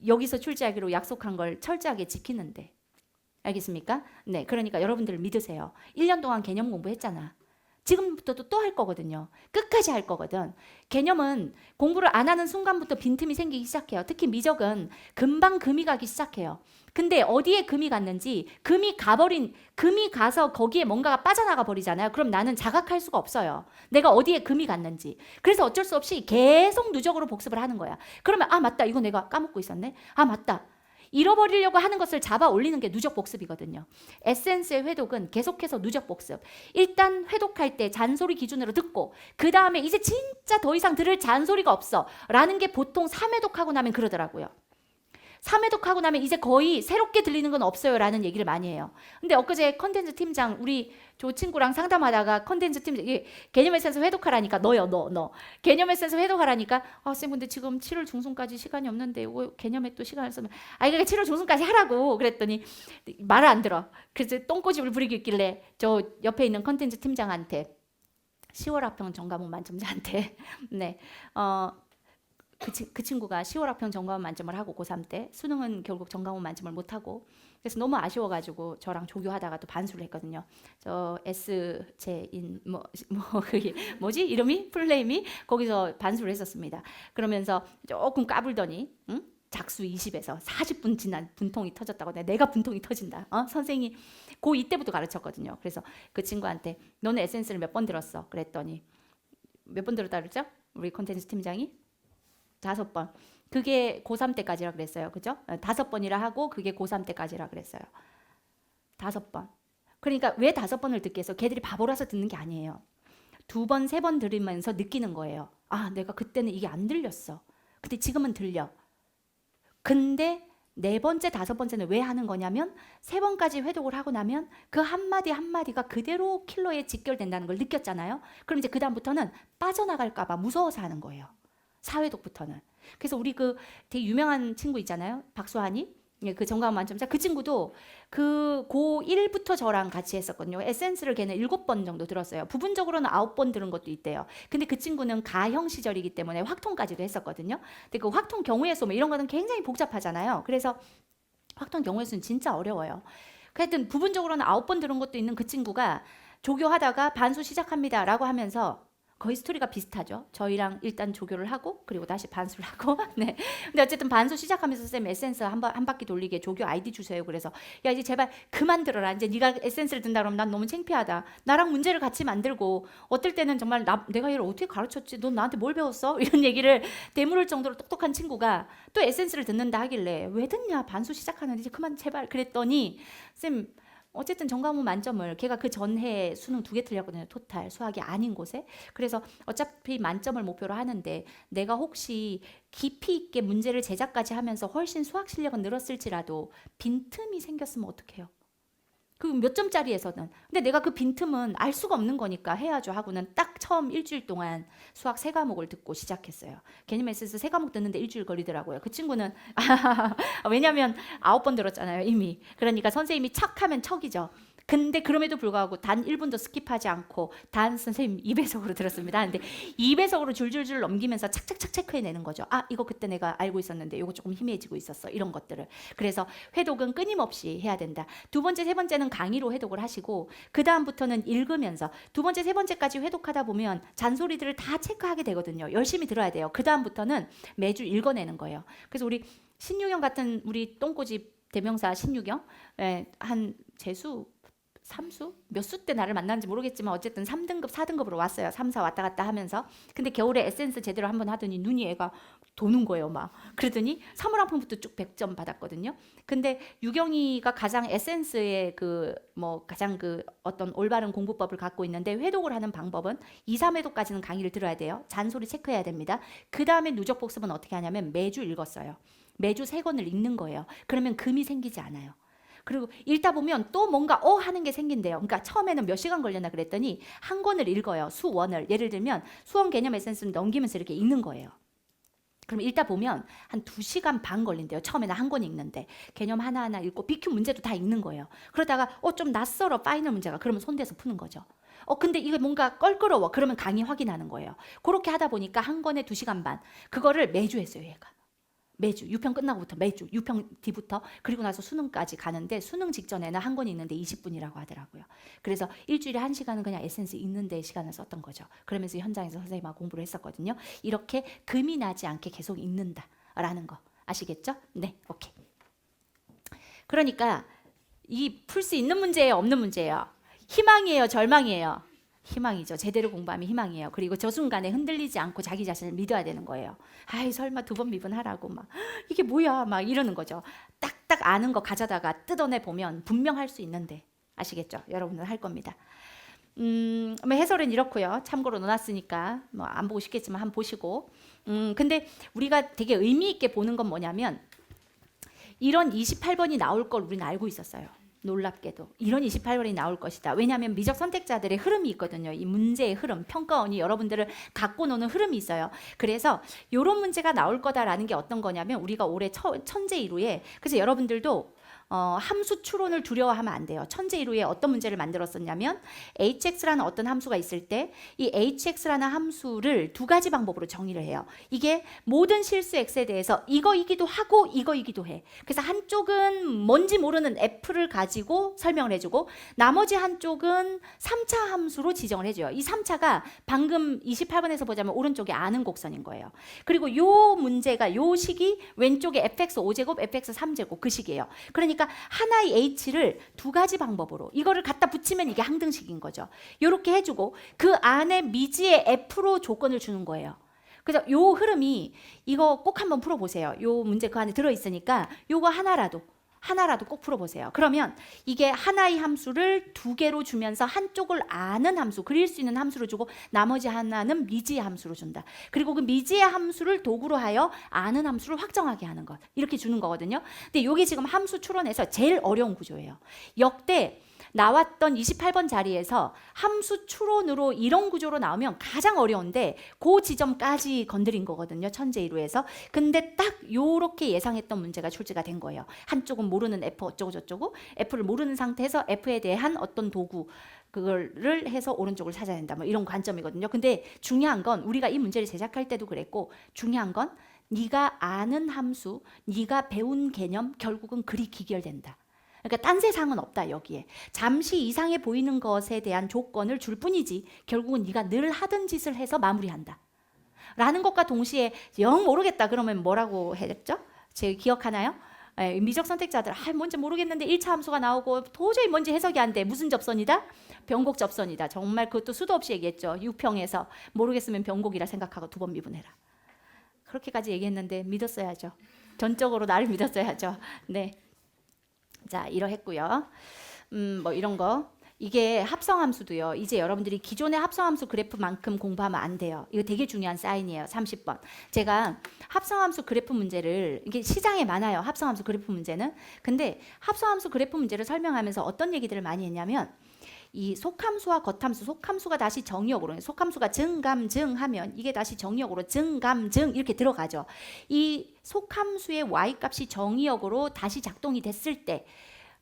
여기서 출제하기로 약속한 걸 철저하게 지키는데. 알겠습니까? 네, 그러니까 여러분들 믿으세요. 1년 동안 개념 공부했잖아. 지금부터도 또 할 거거든요. 끝까지 할 거거든. 개념은 공부를 안 하는 순간부터 빈틈이 생기기 시작해요. 특히 미적은 금방 금이 가기 시작해요. 근데 어디에 금이 갔는지 금이 가서 거기에 뭔가가 빠져나가 버리잖아요. 그럼 나는 자각할 수가 없어요. 내가 어디에 금이 갔는지. 그래서 어쩔 수 없이 계속 누적으로 복습을 하는 거야. 그러면 아 맞다 이거 내가 까먹고 있었네. 아 맞다. 잃어버리려고 하는 것을 잡아 올리는 게 누적 복습이거든요. 에센스의 회독은 계속해서 누적 복습. 일단 회독할 때 잔소리 기준으로 듣고 그 다음에 이제 진짜 더 이상 들을 잔소리가 없어 라는 게 보통 3회독하고 나면 그러더라고요. 3회독하고 나면 이제 거의 새롭게 들리는 건 없어요 라는 얘기를 많이 해요. 근데 엊그제 컨텐츠 팀장 우리 저 친구랑 상담하다가 컨텐츠 팀장 개념 에센스 회독하라니까 너요 너 개념 에센스 회독하라니까 쌤 근데 지금 7월 중순까지 시간이 없는데 이거 개념에 또 시간을 쓰면 그러니까 7월 중순까지 하라고 그랬더니 말을 안 들어. 그래서 똥꼬집을 부리고 있길래 저 옆에 있는 컨텐츠 팀장한테 10월 학평 전과목 만점자한테 네 그 친구가 10월 학평 전과목 만점을 하고 고3 때 수능은 결국 전과목 만점을 못하고 그래서 너무 아쉬워가지고 저랑 조교하다가 또 반수를 했거든요. 저 S제인 그게 뭐지 이름이 풀네임이 거기서 반수를 했었습니다. 그러면서 조금 까불더니 작수 20에서 40분 지난 분통이 터졌다고. 내가 분통이 터진다. 선생님이 고2 때부터 가르쳤거든요. 그래서 그 친구한테 너는 에센스를 몇 번 들었어? 그랬더니 몇 번 들었다 그랬죠? 우리 콘텐츠 팀장이 5번. 그게 고3 때까지라 그랬어요. 그죠? 5번이라 하고 그게 고3 때까지라 그랬어요. 5번. 그러니까 왜 5번을 듣게 해서 걔들이 바보라서 듣는 게 아니에요. 2번, 3번 들으면서 느끼는 거예요. 아, 내가 그때는 이게 안 들렸어. 근데 지금은 들려. 근데 4번째, 5번째는 왜 하는 거냐면 3번까지 회독을 하고 나면 그 한마디 한마디가 그대로 킬러에 직결된다는 걸 느꼈잖아요. 그럼 이제 그 다음부터는 빠져나갈까 봐 무서워서 하는 거예요. 4회독부터는. 그래서 우리 그 되게 유명한 친구 있잖아요. 박수환이. 그 전과목 만점자. 그 친구도 그 고1부터 저랑 같이 했었거든요. 에센스를 걔는 7번 정도 들었어요. 부분적으로는 9번 들은 것도 있대요. 근데 그 친구는 가형 시절이기 때문에 확통까지도 했었거든요. 근데 그 확통 경우의 수 뭐 이런 거는 굉장히 복잡하잖아요. 그래서 확통 경우의 수는 진짜 어려워요. 하여튼 부분적으로는 9번 들은 것도 있는 그 친구가 조교하다가 반수 시작합니다 라고 하면서 거의 스토리가 비슷하죠. 저희랑 일단 조교를 하고 그리고 다시 반수를 하고 네. 근데 어쨌든 반수 시작하면서 쌤 에센스 한 바퀴 돌리게 조교 아이디 주세요. 그래서 야 이제 제발 그만 들어라. 이제 네가 에센스를 든다 그러면 난 너무 창피하다. 나랑 문제를 같이 만들고 어떨 때는 정말 내가 얘를 어떻게 가르쳤지? 넌 나한테 뭘 배웠어? 이런 얘기를 되물을 정도로 똑똑한 친구가 또 에센스를 듣는다 하길래 왜 듣냐? 반수 시작하는데 이제 그만 제발 그랬더니 쌤 어쨌든 전과목 만점을 걔가 그 전해 수능 2개 틀렸거든요. 토탈 수학이 아닌 곳에. 그래서 어차피 만점을 목표로 하는데 내가 혹시 깊이 있게 문제를 제작까지 하면서 훨씬 수학 실력은 늘었을지라도 빈틈이 생겼으면 어떡해요? 그 몇 점짜리에서는. 근데 내가 그 빈틈은 알 수가 없는 거니까 해야죠 하고는 딱 처음 일주일 동안 수학 3과목을 듣고 시작했어요. 개념 에센스 3과목 듣는데 일주일 걸리더라고요. 그 친구는 왜냐면 9번 들었잖아요 이미. 그러니까 선생님이 척 하면 척이죠. 근데 그럼에도 불구하고 단 1분도 스킵하지 않고 단 선생님 2배속으로 들었습니다. 근데 2배속으로 줄줄줄 넘기면서 착착착 체크해내는 거죠. 아 이거 그때 내가 알고 있었는데 이거 조금 희미해지고 있었어. 이런 것들을. 그래서 회독은 끊임없이 해야 된다. 두 번째, 세 번째는 강의로 회독을 하시고 그 다음부터는 읽으면서 두 번째, 세 번째까지 회독하다 보면 잔소리들을 다 체크하게 되거든요. 열심히 들어야 돼요. 그 다음부터는 매주 읽어내는 거예요. 그래서 우리 신유경 같은 우리 똥꼬집 대명사 신유경 한 재수 3수? 몇 수 때 나를 만났는지 모르겠지만 어쨌든 3등급, 4등급으로 왔어요. 3, 4 왔다 갔다 하면서. 근데 겨울에 에센스 제대로 한번 하더니 눈이 애가 도는 거예요, 막. 그러더니 사물함품부터 쭉 100점 받았거든요. 근데 유경이가 가장 에센스의 가장 어떤 올바른 공부법을 갖고 있는데 회독을 하는 방법은 2, 3회독까지는 강의를 들어야 돼요. 잔소리 체크해야 됩니다. 그 다음에 누적 복습은 어떻게 하냐면 매주 읽었어요. 매주 3권을 읽는 거예요. 그러면 금이 생기지 않아요. 그리고 읽다 보면 또 뭔가 하는 게 생긴대요. 그러니까 처음에는 몇 시간 걸렸나 그랬더니 한 권을 읽어요. 수원을. 예를 들면 수원 개념 에센스를 넘기면서 이렇게 읽는 거예요. 그럼 읽다 보면 한 2시간 반 걸린대요. 처음에는 한 권 읽는데 개념 하나하나 읽고 BQ 문제도 다 읽는 거예요. 그러다가 좀 낯설어 파이널 문제가. 그러면 손대서 푸는 거죠. 근데 이게 뭔가 껄끄러워. 그러면 강의 확인하는 거예요. 그렇게 하다 보니까 한 권에 2시간 반. 그거를 매주 했어요, 얘가. 매주 6평 끝나고부터 매주 6평 뒤부터 그리고 나서 수능까지 가는데 수능 직전에는 한 권 읽는데 20분이라고 하더라고요. 그래서 일주일에 1시간은 그냥 에센스 읽는 데 시간을 썼던 거죠. 그러면서 현장에서 선생님하고 공부를 했었거든요. 이렇게 금이 나지 않게 계속 읽는다라는 거 아시겠죠? 네, 오케이. 그러니까 이 풀 수 있는 문제예요, 없는 문제예요? 희망이에요, 절망이에요? 희망이죠. 제대로 공부하면 희망이에요. 그리고 저 순간에 흔들리지 않고 자기 자신을 믿어야 되는 거예요. 아이 설마 2번 미분하라고 막 이게 뭐야 막 이러는 거죠. 딱딱 아는 거 가져다가 뜯어내 보면 분명 할 수 있는데 아시겠죠? 여러분은 할 겁니다. 해설은 이렇고요. 참고로 넣어놨으니까 안 보고 싶겠지만 한번 보시고. 근데 우리가 되게 의미 있게 보는 건 뭐냐면 이런 28번이 나올 걸 우리는 알고 있었어요. 놀랍게도 이런 28번이 나올 것이다. 왜냐하면 미적 선택자들의 흐름이 있거든요. 이 문제의 흐름, 평가원이 여러분들을 갖고 노는 흐름이 있어요. 그래서 이런 문제가 나올 거다라는 게 어떤 거냐면 우리가 올해 천재이루에 그래서 여러분들도 함수 추론을 두려워하면 안 돼요. 천재이루에 어떤 문제를 만들었었냐면 hx라는 어떤 함수가 있을 때 이 hx라는 함수를 2가지 방법으로 정의를 해요. 이게 모든 실수 x에 대해서 이거이기도 하고 이거이기도 해. 그래서 한쪽은 뭔지 모르는 f를 가지고 설명을 해주고 나머지 한쪽은 3차 함수로 지정을 해줘요. 이 3차가 방금 28번에서 보자면 오른쪽에 아는 곡선인 거예요. 그리고 요 문제가 요 식이 왼쪽에 fx 5제곱, fx 3제곱 그 식이에요. 그러니까 하나의 h를 2가지 방법으로 이거를 갖다 붙이면 이게 항등식인 거죠. 이렇게 해주고 그 안에 미지의 f로 조건을 주는 거예요. 그래서 요 흐름이 이거 꼭 한번 풀어보세요. 요 문제 그 안에 들어있으니까 요거 하나라도 꼭 풀어보세요. 그러면 이게 하나의 함수를 2개로 주면서 한쪽을 아는 함수, 그릴 수 있는 함수로 주고 나머지 하나는 미지의 함수로 준다. 그리고 그 미지의 함수를 도구로 하여 아는 함수를 확정하게 하는 것. 이렇게 주는 거거든요. 근데 이게 지금 함수 추론에서 제일 어려운 구조예요. 역대 나왔던 28번 자리에서 함수 추론으로 이런 구조로 나오면 가장 어려운데 그 지점까지 건드린 거거든요. 천재이루에서. 근데 딱 요렇게 예상했던 문제가 출제가 된 거예요. 한쪽은 모르는 f 어쩌고 저쩌고 f를 모르는 상태에서 f에 대한 어떤 도구 그거를 해서 오른쪽을 찾아야 된다. 뭐 이런 관점이거든요. 근데 중요한 건 우리가 이 문제를 제작할 때도 그랬고 중요한 건 네가 아는 함수, 네가 배운 개념 결국은 그리 기결된다. 그러니까 딴 세상은 없다 여기에. 잠시 이상해 보이는 것에 대한 조건을 줄 뿐이지 결국은 네가 늘 하던 짓을 해서 마무리한다. 라는 것과 동시에 영 모르겠다 그러면 뭐라고 했죠? 제 기억하나요? 미적 선택자들 뭔지 모르겠는데 1차 함수가 나오고 도저히 뭔지 해석이 안 돼. 무슨 접선이다? 변곡 접선이다. 정말 그것도 수도 없이 얘기했죠. 유평에서 모르겠으면 변곡이라 생각하고 2번 미분해라. 그렇게까지 얘기했는데 믿었어야죠. 전적으로 나를 믿었어야죠. 네. 자, 이러했고요. 뭐 이런 거. 이게 합성함수도요. 이제 여러분들이 기존의 합성함수 그래프만큼 공부하면 안 돼요. 이거 되게 중요한 사인이에요. 30번. 제가 합성함수 그래프 문제를 이게 시장에 많아요. 합성함수 그래프 문제는. 근데 합성함수 그래프 문제를 설명하면서 어떤 얘기들을 많이 했냐면 이 속함수와 겉함수, 속함수가 다시 정의역으로, 속함수가 증감증하면 이게 다시 정의역으로 증감증 이렇게 들어가죠. 이 속함수의 y값이 정의역으로 다시 작동이 됐을 때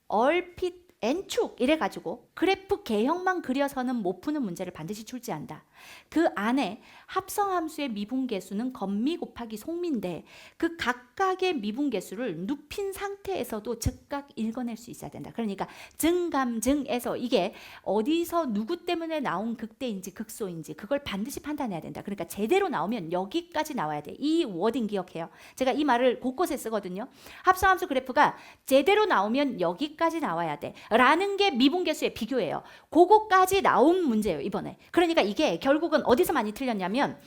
얼핏 N축 이래가지고 그래프 개형만 그려서는 못 푸는 문제를 반드시 출제한다. 그 안에 합성함수의 미분계수는 건미 곱하기 속미인데 그 각각의 미분계수를 눕힌 상태에서도 즉각 읽어낼 수 있어야 된다. 그러니까 증감증에서 이게 어디서 누구 때문에 나온 극대인지 극소인지 그걸 반드시 판단해야 된다. 그러니까 제대로 나오면 여기까지 나와야 돼. 이 워딩 기억해요. 제가 이 말을 곳곳에 쓰거든요. 합성함수 그래프가 제대로 나오면 여기까지 나와야 돼. 라는 게 미분계수의 비교예요. 그거까지 나온 문제예요, 이번에. 그러니까 이게 결국은 어디서 많이 틀렸냐면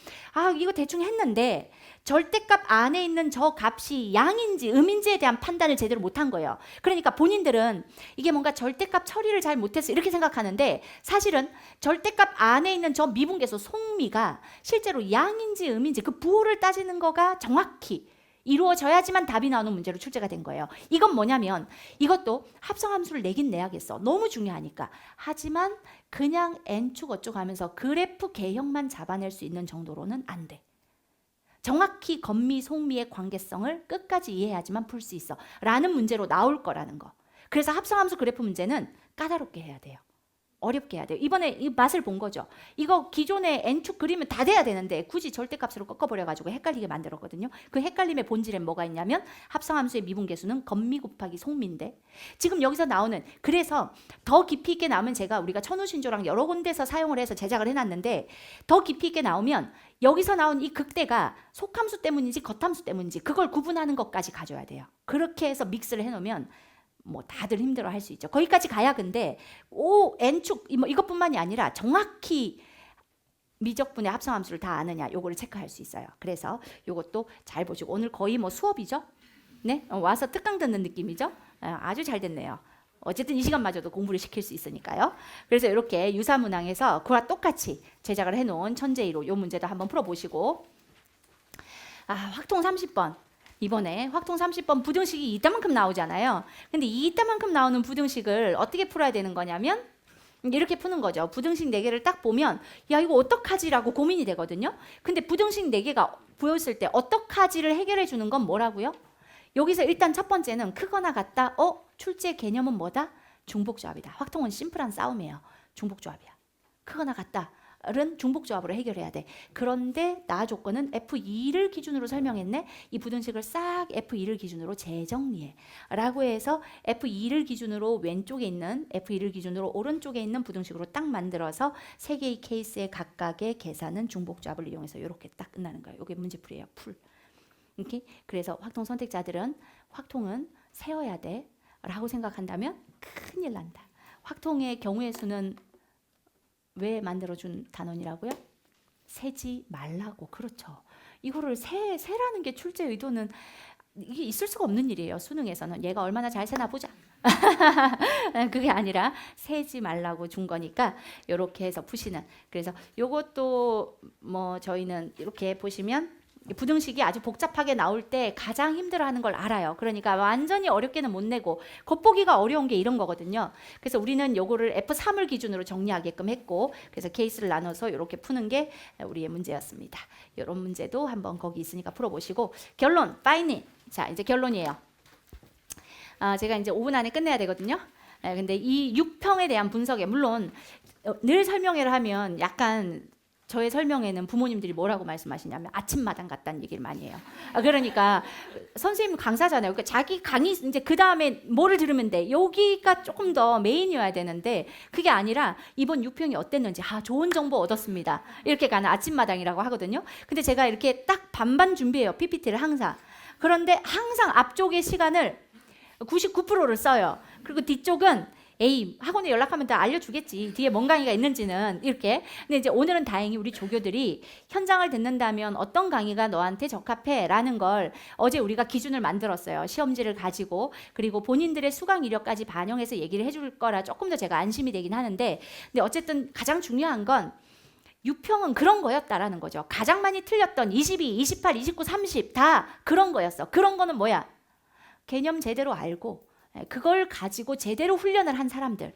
이거 대충 했는데 절대값 안에 있는 저 값이 양인지 음인지에 대한 판단을 제대로 못한 거예요. 그러니까 본인들은 이게 뭔가 절대값 처리를 잘 못했어 이렇게 생각하는데 사실은 절대값 안에 있는 저 미분계수 속미가 실제로 양인지 음인지 그 부호를 따지는 거가 정확히 이루어져야지만 답이 나오는 문제로 출제가 된 거예요. 이건 뭐냐면 이것도 합성함수를 내긴 내야겠어. 너무 중요하니까. 하지만 그냥 n축 어쩌고 하면서 그래프 개형만 잡아낼 수 있는 정도로는 안 돼. 정확히 건미, 속미의 관계성을 끝까지 이해해야지만 풀 수 있어. 라는 문제로 나올 거라는 거. 그래서 합성함수 그래프 문제는 까다롭게 해야 돼요. 어렵게 해야 돼요. 이번에 이 맛을 본 거죠. 이거 기존에 n축 그리면 다 돼야 되는데 굳이 절대값으로 꺾어버려가지고 헷갈리게 만들었거든요. 그 헷갈림의 본질엔 뭐가 있냐면 합성함수의 미분계수는 건미 곱하기 속미인데 지금 여기서 나오는 그래서 더 깊이 있게 나오면 제가 우리가 천우신조랑 여러 군데서 사용을 해서 제작을 해놨는데 더 깊이 있게 나오면 여기서 나온 이 극대가 속함수 때문인지 겉함수 때문인지 그걸 구분하는 것까지 가져야 돼요. 그렇게 해서 믹스를 해놓으면 뭐 다들 힘들어 할 수 있죠. 거기까지 가야 근데 n축 이것뿐만이 아니라 정확히 미적분의 합성함수를 다 아느냐 요거를 체크할 수 있어요. 그래서 요것도 잘 보시고 오늘 거의 뭐 수업이죠. 네, 와서 특강 듣는 느낌이죠. 아주 잘 됐네요. 어쨌든 이 시간마저도 공부를 시킬 수 있으니까요. 그래서 이렇게 유사문항에서 그와 똑같이 제작을 해놓은 천재1호 요 문제도 한번 풀어보시고 확통 30번 이번에 확통 30번 부등식이 이따만큼 나오잖아요. 근데 이따만큼 나오는 부등식을 어떻게 풀어야 되는 거냐면 이렇게 푸는 거죠. 부등식 4개를 딱 보면 야 이거 어떡하지라고 고민이 되거든요. 근데 부등식 4개가 보였을 때 어떡하지를 해결해 주는 건 뭐라고요? 여기서 일단 첫 번째는 크거나 같다. 출제 개념은 뭐다? 중복조합이다. 확통은 심플한 싸움이에요. 중복조합이야. 크거나 같다. 는 중복조합으로 해결해야 돼. 그런데 나 조건은 F2를 기준으로 설명했네. 이 부등식을 싹 F2를 기준으로 재정리해. 라고 해서 F2를 기준으로 왼쪽에 있는 F2를 기준으로 오른쪽에 있는 부등식으로 딱 만들어서 3개의 케이스의 각각의 계산은 중복조합을 이용해서 이렇게 딱 끝나는 거예요. 이게 문제풀이에요. 풀. 이렇게. 그래서 확통 선택자들은 확통은 세워야 돼. 라고 생각한다면 큰일 난다. 확통의 경우의 수는 왜 만들어준 단원이라고요? 세지 말라고. 그렇죠. 이거를 세라는 게 출제 의도는 이게 있을 수가 없는 일이에요. 수능에서는 얘가 얼마나 잘 세나 보자. 그게 아니라 세지 말라고 준 거니까 이렇게 해서 푸시는. 그래서 요것도 뭐 저희는 이렇게 보시면 부등식이 아주 복잡하게 나올 때 가장 힘들어하는 걸 알아요. 그러니까 완전히 어렵게는 못 내고 겉보기가 어려운 게 이런 거거든요. 그래서 우리는 요거를 F3을 기준으로 정리하게끔 했고 그래서 케이스를 나눠서 이렇게 푸는 게 우리의 문제였습니다. 이런 문제도 한번 거기 있으니까 풀어보시고 결론, 파이닝. 자 이제 결론이에요. 제가 이제 5분 안에 끝내야 되거든요. 근데 이 6평에 대한 분석에 물론 늘 설명회를 하면 약간 저의 설명에는 부모님들이 뭐라고 말씀하시냐면 아침마당 같다는 얘기를 많이 해요. 그러니까 선생님 강사잖아요. 그러니까 자기 강의 이제 그 다음에 뭐를 들으면 돼. 여기가 조금 더 메인이어야 되는데 그게 아니라 이번 6평이 어땠는지 좋은 정보 얻었습니다. 이렇게 가는 아침마당이라고 하거든요. 근데 제가 이렇게 딱 반반 준비해요. PPT를 항상. 그런데 항상 앞쪽의 시간을 99%를 써요. 그리고 뒤쪽은 에이, 학원에 연락하면 다 알려주겠지. 뒤에 뭔 강의가 있는지는 이렇게. 근데 이제 오늘은 다행히 우리 조교들이 현장을 듣는다면 어떤 강의가 너한테 적합해? 라는 걸 어제 우리가 기준을 만들었어요. 시험지를 가지고. 그리고 본인들의 수강 이력까지 반영해서 얘기를 해줄 거라 조금 더 제가 안심이 되긴 하는데, 근데 어쨌든 가장 중요한 건 유평은 그런 거였다라는 거죠. 가장 많이 틀렸던 22, 28, 29, 30 다 그런 거였어. 그런 거는 뭐야? 개념 제대로 알고 그걸 가지고 제대로 훈련을 한 사람들은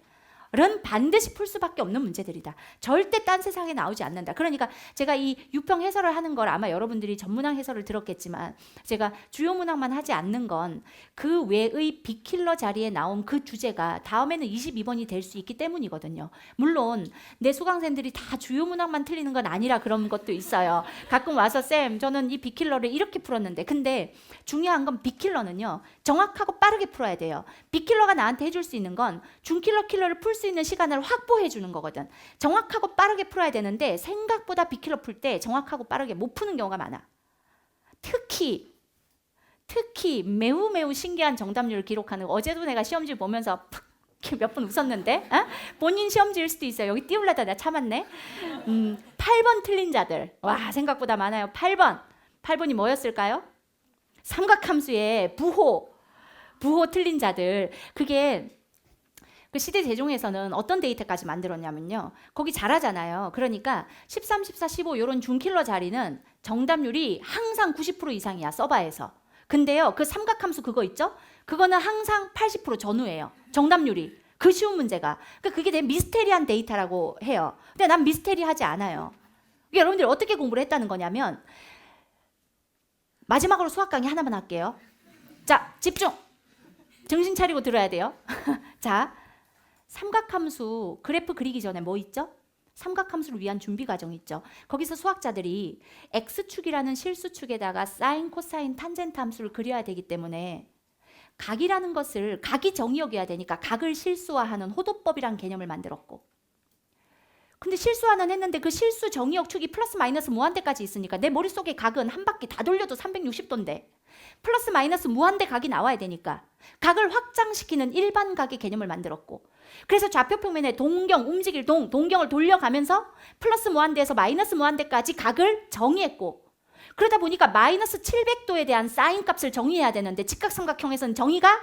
반드시 풀 수밖에 없는 문제들이다. 절대 딴 세상에 나오지 않는다. 그러니까 제가 이 유평 해설을 하는 걸 아마 여러분들이 전문학 해설을 들었겠지만 제가 주요 문학만 하지 않는 건 그 외의 빅킬러 자리에 나온 그 주제가 다음에는 22번이 될 수 있기 때문이거든요. 물론 내 수강생들이 다 주요 문학만 틀리는 건 아니라 그런 것도 있어요. 가끔 와서 쌤 저는 이 빅킬러를 이렇게 풀었는데, 근데 중요한 건 빅킬러는요 정확하고 빠르게 풀어야 돼요. 빅킬러가 나한테 해줄 수 있는 건 중킬러 킬러를 풀 수 있는 시간을 확보해 주는 거거든. 정확하고 빠르게 풀어야 되는데 생각보다 빅킬러 풀 때 정확하고 빠르게 못 푸는 경우가 많아. 특히 매우 매우 신기한 정답률을 기록하는, 어제도 내가 시험지 보면서 몇 번 웃었는데 본인 시험지일 수도 있어요. 여기 띄우려다 내가 참았네. 8번 틀린 자들, 와 생각보다 많아요. 8번이 뭐였을까요? 삼각함수의 부호 틀린 자들. 그게 그 시대 제종에서는 어떤 데이터까지 만들었냐면요, 거기 잘하잖아요. 그러니까 13, 14, 15 이런 중킬러 자리는 정답률이 항상 90% 이상이야, 서바에서. 근데요 그 삼각함수 그거 있죠? 그거는 항상 80% 전후예요, 정답률이. 그 쉬운 문제가. 그러니까 그게 되게 미스테리한 데이터라고 해요. 근데 난 미스테리하지 않아요. 그러니까 여러분들이 어떻게 공부를 했다는 거냐면, 마지막으로 수학 강의 하나만 할게요. 자, 집중! 정신 차리고 들어야 돼요. 자, 삼각함수 그래프 그리기 전에 뭐 있죠? 삼각함수를 위한 준비 과정 있죠. 거기서 수학자들이 x축이라는 실수축에다가 사인, 코사인, 탄젠트 함수를 그려야 되기 때문에 각이라는 것을, 각이 정의역이어야 되니까 각을 실수화하는 호도법이란 개념을 만들었고, 근데 실수화는 했는데 그 실수 정의역 축이 플러스 마이너스 무한대까지 있으니까 내 머릿속에 각은 한 바퀴 다 돌려도 360도인데 플러스 마이너스 무한대 각이 나와야 되니까 각을 확장시키는 일반 각의 개념을 만들었고, 그래서 좌표 평면에 동경, 움직일 동경을 돌려가면서 플러스 무한대에서 마이너스 무한대까지 각을 정의했고, 그러다 보니까 마이너스 700도에 대한 사인 값을 정의해야 되는데 직각삼각형에서는 정의가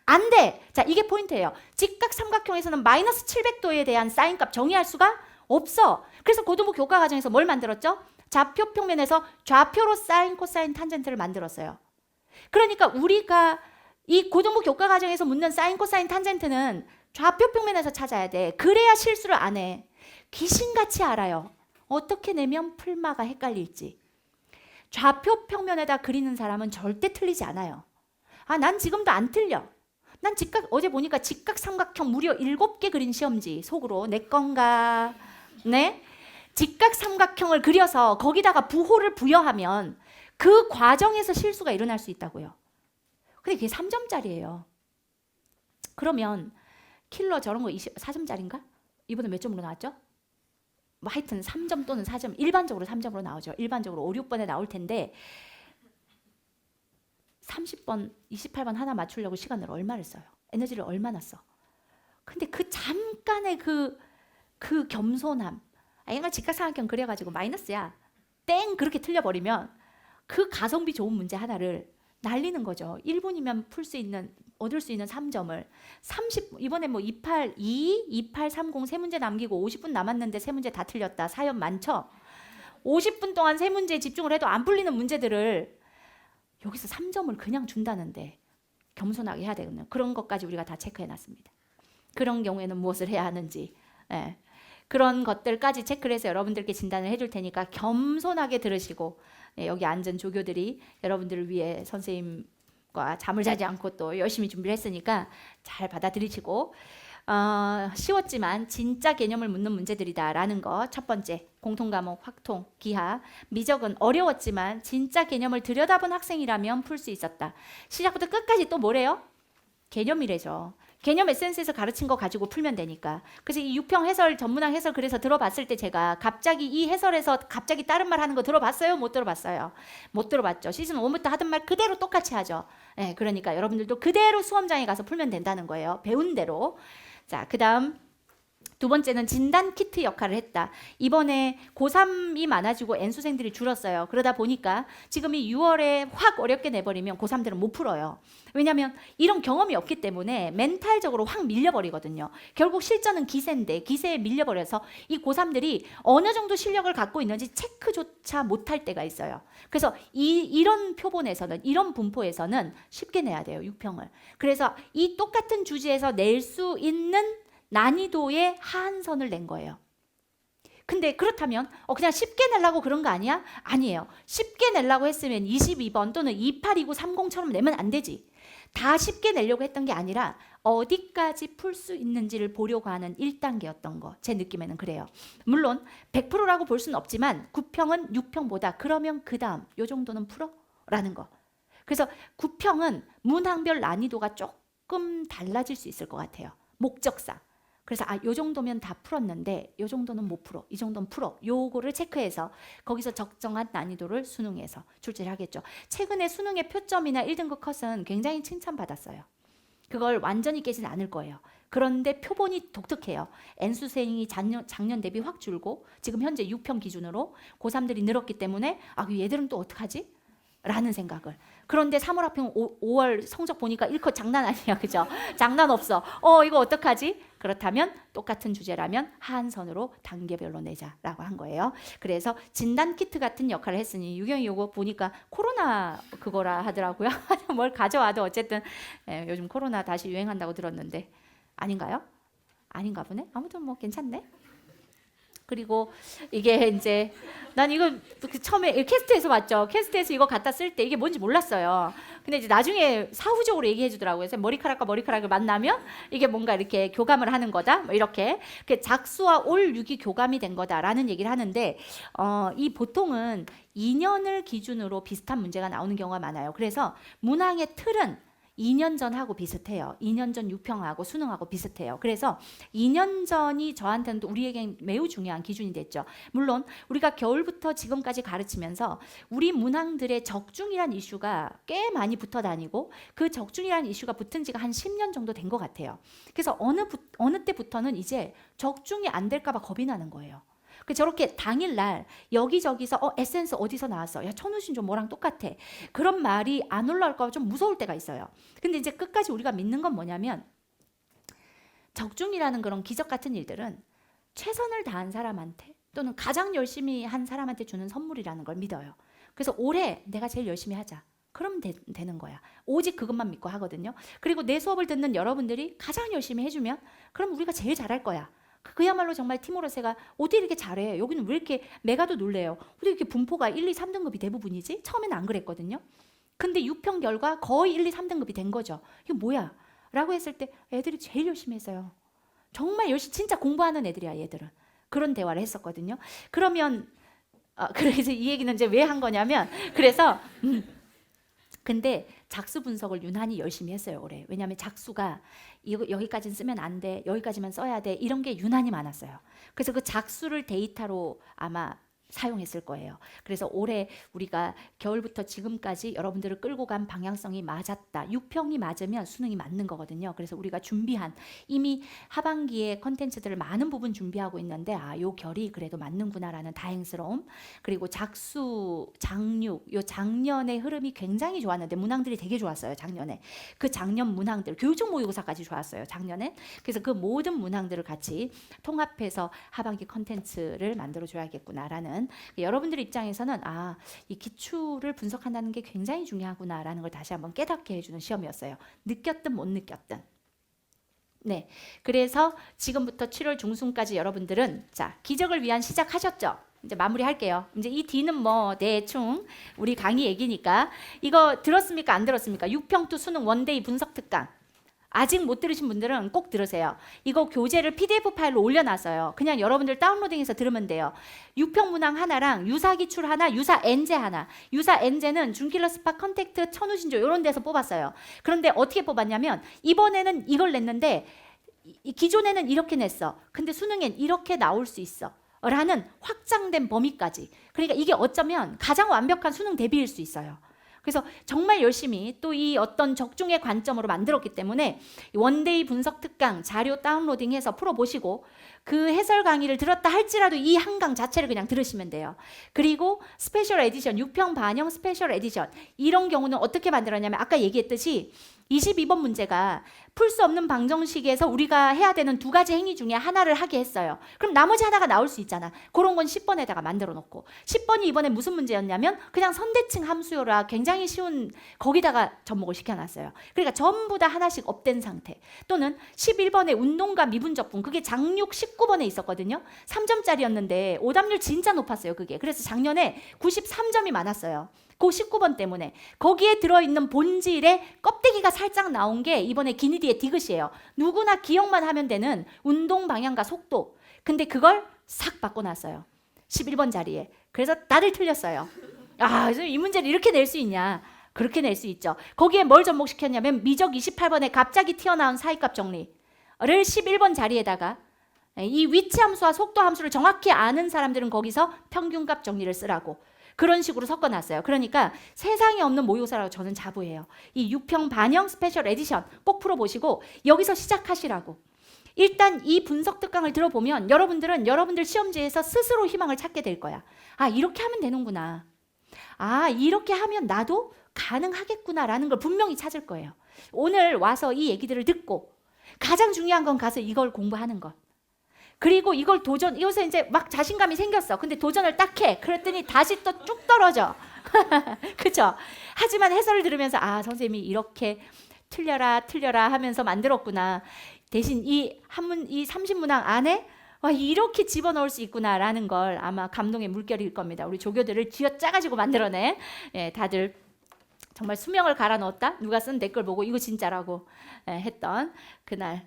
안 돼. 자, 이게 포인트예요. 직각삼각형에서는 마이너스 700도에 대한 사인 값 정의할 수가 없어. 그래서 고등부 교과 과정에서 뭘 만들었죠? 좌표 평면에서 좌표로 사인, 코사인, 탄젠트를 만들었어요. 그러니까 우리가 이 고등부 교과 과정에서 묻는 사인, 코사인, 탄젠트는 좌표 평면에서 찾아야 돼. 그래야 실수를 안 해. 귀신같이 알아요. 어떻게 내면 풀마가 헷갈릴지. 좌표 평면에다 그리는 사람은 절대 틀리지 않아요. 아, 난 지금도 안 틀려. 난 어제 보니까 직각삼각형 무려 7개 그린 시험지 속으로 내 건가? 네? 직각삼각형을 그려서 거기다가 부호를 부여하면 그 과정에서 실수가 일어날 수 있다고요. 근데 그게 3점짜리예요. 그러면 킬러 저런 거 4점짜리인가? 이번에 몇 점으로 나왔죠? 뭐 하여튼 3점 또는 4점, 일반적으로 3점으로 나오죠. 일반적으로 5, 6번에 나올 텐데 30번, 28번 하나 맞추려고 시간을 얼마를 써요? 에너지를 얼마나 써? 근데 그 잠깐의 그 겸손함, 이거 직각삼각형 그려가지고 마이너스야, 땡 그렇게 틀려버리면 그 가성비 좋은 문제 하나를 날리는 거죠. 1분이면 얻을 수 있는 3점을 이번에 뭐 282, 2830 세 문제 남기고 50분 남았는데 세 문제 다 틀렸다. 사연 많죠? 50분 동안 세 문제에 집중을 해도 안 풀리는 문제들을 여기서 3점을 그냥 준다는데 겸손하게 해야 되거든요. 그런 것까지 우리가 다 체크해 놨습니다. 그런 경우에는 무엇을 해야 하는지, 그런 것들까지 체크를 해서 여러분들께 진단을 해줄 테니까 겸손하게 들으시고, 여기 앉은 조교들이 여러분들을 위해 선생님과 잠을 자지 않고 또 열심히 준비를 했으니까 잘 받아들이시고, 쉬웠지만 진짜 개념을 묻는 문제들이다라는 거 첫 번째, 공통과목, 확통, 기하, 미적은 어려웠지만 진짜 개념을 들여다본 학생이라면 풀 수 있었다. 시작부터 끝까지 또 뭐래요? 개념이래죠. 개념 에센스에서 가르친 거 가지고 풀면 되니까. 그래서 이 유평 해설, 전문학 해설 그래서 들어봤을 때 제가 갑자기 이 해설에서 갑자기 다른 말 하는 거 들어봤어요? 못 들어봤어요? 못 들어봤죠. 시즌 1부터 하던 말 그대로 똑같이 하죠. 그러니까 여러분들도 그대로 수험장에 가서 풀면 된다는 거예요. 배운 대로. 자, 그다음 두 번째는 진단 키트 역할을 했다. 이번에 고3이 많아지고 N수생들이 줄었어요. 그러다 보니까 지금 이 6월에 확 어렵게 내버리면 고3들은 못 풀어요. 왜냐하면 이런 경험이 없기 때문에 멘탈적으로 확 밀려버리거든요. 결국 실전은 기세인데 기세에 밀려버려서 이 고3들이 어느 정도 실력을 갖고 있는지 체크조차 못할 때가 있어요. 그래서 이런 표본에서는, 이런 분포에서는 쉽게 내야 돼요, 6평을. 그래서 이 똑같은 주제에서 낼 수 있는 난이도의 하한선을 낸 거예요. 근데 그렇다면 그냥 쉽게 내려고 그런 거 아니야? 아니에요. 쉽게 내려고 했으면 22번 또는 282930처럼 내면 안 되지. 다 쉽게 내려고 했던 게 아니라 어디까지 풀 수 있는지를 보려고 하는 1단계였던 거. 제 느낌에는 그래요. 물론 100%라고 볼 수는 없지만 9평은 6평보다 그러면 그 다음 요 정도는 풀어? 라는 거. 그래서 9평은 문항별 난이도가 조금 달라질 수 있을 것 같아요. 목적상. 그래서 요 정도면 다 풀었는데 요 정도는 못 풀어. 이 정도는 풀어. 요거를 체크해서 거기서 적정한 난이도를 수능에서 출제를 하겠죠. 최근에 수능의 표점이나 1등급 컷은 굉장히 칭찬받았어요. 그걸 완전히 깨진 않을 거예요. 그런데 표본이 독특해요. N수생이 작년 대비 확 줄고 지금 현재 6평 기준으로 고3들이 늘었기 때문에 얘들은 또 어떡하지? 라는 생각을. 그런데 3월 합평 5월 성적 보니까 1컷 장난 아니야. 그죠? 장난 없어. 이거 어떡하지? 그렇다면 똑같은 주제라면 하한선으로 단계별로 내자라고 한 거예요. 그래서 진단 키트 같은 역할을 했으니 유경이 요거 보니까 코로나 그거라 하더라고요. 뭘 가져와도 어쨌든 요즘 코로나 다시 유행한다고 들었는데 아닌가요? 아닌가 보네. 아무튼 뭐 괜찮네. 그리고 이게 이제 난 이거 처음에 캐스트에서 봤죠. 캐스트에서 이거 갖다 쓸 때 이게 뭔지 몰랐어요. 근데 이제 나중에 사후적으로 얘기해 주더라고요. 그래서 머리카락과 머리카락을 만나면 이게 뭔가 이렇게 교감을 하는 거다. 뭐 이렇게 작수와 올 6이 교감이 된 거다라는 얘기를 하는데 이 보통은 2년을 기준으로 비슷한 문제가 나오는 경우가 많아요. 그래서 문항의 틀은 2년 전하고 비슷해요. 2년 전 6평하고 수능하고 비슷해요. 그래서 2년 전이 저한테는 또 우리에겐 매우 중요한 기준이 됐죠. 물론 우리가 겨울부터 지금까지 가르치면서 우리 문항들의 적중이란 이슈가 꽤 많이 붙어 다니고 그 적중이란 이슈가 붙은 지가 한 10년 정도 된 것 같아요. 그래서 어느 때부터는 이제 적중이 안 될까 봐 겁이 나는 거예요. 저렇게 당일날 여기저기서 에센스 어디서 나왔어? 야, 천우신 뭐랑 똑같아. 그런 말이 안 올라올까 봐 좀 무서울 때가 있어요. 근데 이제 끝까지 우리가 믿는 건 뭐냐면 적중이라는 그런 기적 같은 일들은 최선을 다한 사람한테 또는 가장 열심히 한 사람한테 주는 선물이라는 걸 믿어요. 그래서 올해 내가 제일 열심히 하자. 그럼 되는 거야. 오직 그것만 믿고 하거든요. 그리고 내 수업을 듣는 여러분들이 가장 열심히 해주면 그럼 우리가 제일 잘할 거야. 그야말로 정말 티모로세가 어떻게 이렇게 잘해? 여기는 왜 이렇게 메가도 놀래요? 어떻게 이렇게 분포가 1, 2, 3등급이 대부분이지? 처음에는 안 그랬거든요. 근데 6평 결과 거의 1, 2, 3등급이 된 거죠. 이게 뭐야? 라고 했을 때 애들이 제일 열심히 했어요. 정말 열심히 진짜 공부하는 애들이야, 얘들은. 그런 대화를 했었거든요. 그러면 그래서 이 얘기는 이제 왜 한 거냐면 그래서 근데 작수 분석을 유난히 열심히 했어요, 올해. 왜냐하면 작수가 여기까지는 쓰면 안 돼, 여기까지만 써야 돼, 이런 게 유난히 많았어요. 그래서 그 작수를 데이터로 아마 사용했을 거예요. 그래서 올해 우리가 겨울부터 지금까지 여러분들을 끌고 간 방향성이 맞았다. 6평이 맞으면 수능이 맞는 거거든요. 그래서 우리가 준비한 이미 하반기에 컨텐츠들을 많은 부분 준비하고 있는데 요 결이 그래도 맞는구나라는 다행스러움. 그리고 작수, 장육, 요 작년의 흐름이 굉장히 좋았는데 문항들이 되게 좋았어요. 작년에. 그 작년 문항들, 교육적 모의고사까지 좋았어요. 작년엔. 그래서 그 모든 문항들을 같이 통합해서 하반기 컨텐츠를 만들어 줘야겠구나라는 여러분들 입장에서는 이 기출을 분석한다는 게 굉장히 중요하구나라는 걸 다시 한번 깨닫게 해주는 시험이었어요. 느꼈든 못 느꼈든. 네, 그래서 지금부터 7월 중순까지 여러분들은 기적을 위한 시작하셨죠? 이제 마무리할게요. 이제 이 뒤는 뭐 대충 우리 강의 얘기니까 이거 들었습니까? 안 들었습니까? 6평2 수능 원데이 분석 특강. 아직 못 들으신 분들은 꼭 들으세요. 이거 교재를 PDF 파일로 올려놨어요. 그냥 여러분들 다운로딩해서 들으면 돼요. 6평 문항 하나랑 유사 기출 하나, 유사 엔제 하나. 유사 엔제는 준킬러 스파 컨택트 천우신조 이런 데서 뽑았어요. 그런데 어떻게 뽑았냐면 이번에는 이걸 냈는데 기존에는 이렇게 냈어. 근데 수능엔 이렇게 나올 수 있어. 라는 확장된 범위까지. 그러니까 이게 어쩌면 가장 완벽한 수능 대비일 수 있어요. 그래서 정말 열심히 또 이 어떤 적중의 관점으로 만들었기 때문에 원데이 분석 특강 자료 다운로딩해서 풀어보시고 그 해설 강의를 들었다 할지라도 이 한 강 자체를 그냥 들으시면 돼요. 그리고 스페셜 에디션, 6평 반영 스페셜 에디션 이런 경우는 어떻게 만들었냐면 아까 얘기했듯이 22번 문제가 풀 수 없는 방정식에서 우리가 해야 되는 두 가지 행위 중에 하나를 하게 했어요. 그럼 나머지 하나가 나올 수 있잖아. 그런 건 10번에다가 만들어 놓고 10번이 이번에 무슨 문제였냐면 그냥 선대칭 함수라 굉장히 쉬운 거기다가 접목을 시켜놨어요. 그러니까 전부 다 하나씩 업된 상태. 또는 11번에 운동과 미분적분 그게 작육 19번에 있었거든요. 3점짜리였는데 오답률 진짜 높았어요. 그게. 그래서 작년에 93점이 많았어요. 그 19번 때문에 거기에 들어있는 본질의 껍데기가 살짝 나온 게 이번에 기니디의 디귿이에요. 누구나 기억만 하면 되는 운동 방향과 속도. 근데 그걸 싹 바꿔놨어요. 11번 자리에. 그래서 다들 틀렸어요. 아, 이 문제를 이렇게 낼 수 있냐. 그렇게 낼 수 있죠. 거기에 뭘 접목시켰냐면 미적 28번에 갑자기 튀어나온 사이값 정리를 11번 자리에다가 이 위치 함수와 속도 함수를 정확히 아는 사람들은 거기서 평균값 정리를 쓰라고 그런 식으로 섞어놨어요. 그러니까 세상에 없는 모의고사라고 저는 자부해요. 이 6평 반영 스페셜 에디션 꼭 풀어보시고 여기서 시작하시라고. 일단 이 분석 특강을 들어보면 여러분들은 여러분들 시험지에서 스스로 희망을 찾게 될 거야. 아, 이렇게 하면 되는구나. 아, 이렇게 하면 나도 가능하겠구나라는 걸 분명히 찾을 거예요. 오늘 와서 이 얘기들을 듣고 가장 중요한 건 가서 이걸 공부하는 것. 그리고 이걸 이것에 이제 막 자신감이 생겼어. 근데 도전을 딱 해. 그랬더니 다시 또 쭉 떨어져. 그쵸? 하지만 해설을 들으면서 아, 선생님이 이렇게 틀려라 하면서 만들었구나. 대신 이 30문항 안에 와, 이렇게 집어넣을 수 있구나라는 걸 아마 감동의 물결일 겁니다. 우리 조교들을 쥐어짜가지고 만들어낸 다들 정말 수명을 갈아 넣었다. 누가 쓴 댓글 보고 이거 진짜라고 했던 그날